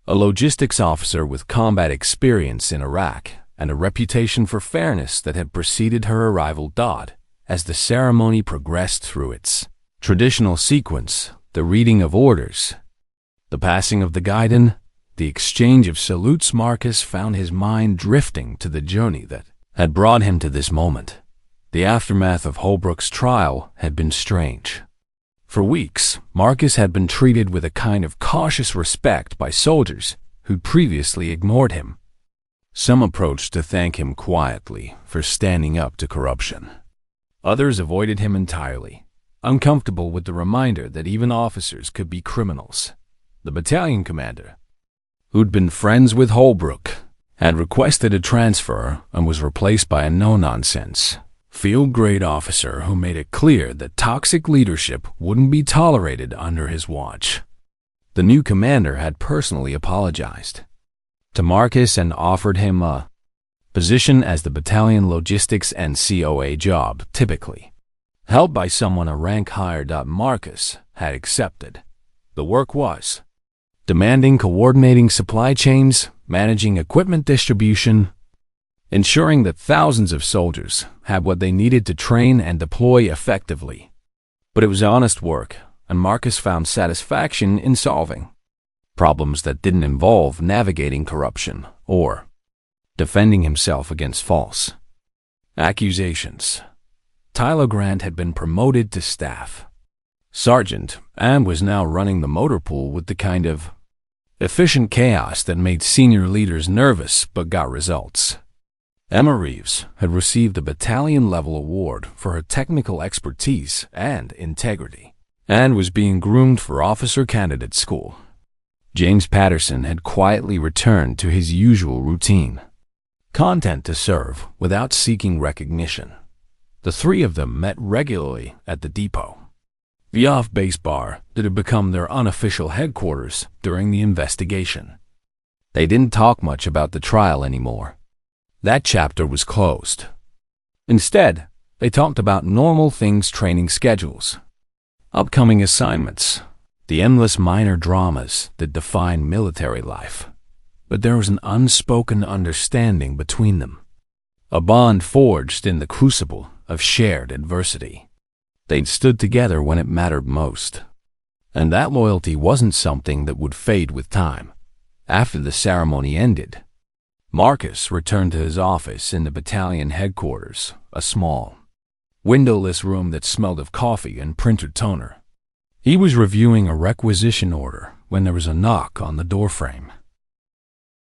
a logistics officer with combat experience in Iraq and a reputation for fairness that had preceded her arrival. As the ceremony progressed through its traditional sequence, the reading of orders, the passing of the guidon, the exchange of salutes, Marcus found his mind drifting to the journey that had brought him to this moment. The aftermath of Holbrook's trial had been strange. For weeks, Marcus had been treated with a kind of cautious respect by soldiers who'd previously ignored him. Some approached to thank him quietly for standing up to corruption. Others avoided him entirely, uncomfortable with the reminder that even officers could be criminals. The battalion commander, who'd been friends with Holbrook, had requested a transfer and was replaced by a no-nonsense field-grade officer who made it clear that toxic leadership wouldn't be tolerated under his watch. The new commander had personally apologized to Marcus and offered him a position as the battalion logistics and COA job, typically held by someone a rank higher. Marcus had accepted. The work was demanding, coordinating supply chains, managing equipment distribution, ensuring that thousands of soldiers had what they needed to train and deploy effectively. But it was honest work, and Marcus found satisfaction in solving problems that didn't involve navigating corruption or defending himself against false accusations. Tyler Grant had been promoted to staff sergeant and was now running the motor pool with the kind of efficient chaos that made senior leaders nervous but got results. Emma Reeves had received a battalion-level award for her technical expertise and integrity, and was being groomed for officer candidate school. James Patterson had quietly returned to his usual routine, content to serve without seeking recognition. The three of them met regularly at the depot, the off-base bar that had become their unofficial headquarters during the investigation. They didn't talk much about the trial anymore. That chapter was closed. Instead, they talked about normal things: training schedules, upcoming assignments, the endless minor dramas that define military life. But there was an unspoken understanding between them, a bond forged in the crucible of shared adversity. They'd stood together when it mattered most, and that loyalty wasn't something that would fade with time. After the ceremony ended, Marcus returned to his office in the battalion headquarters, a small, windowless room that smelled of coffee and printer toner. He was reviewing a requisition order when there was a knock on the doorframe.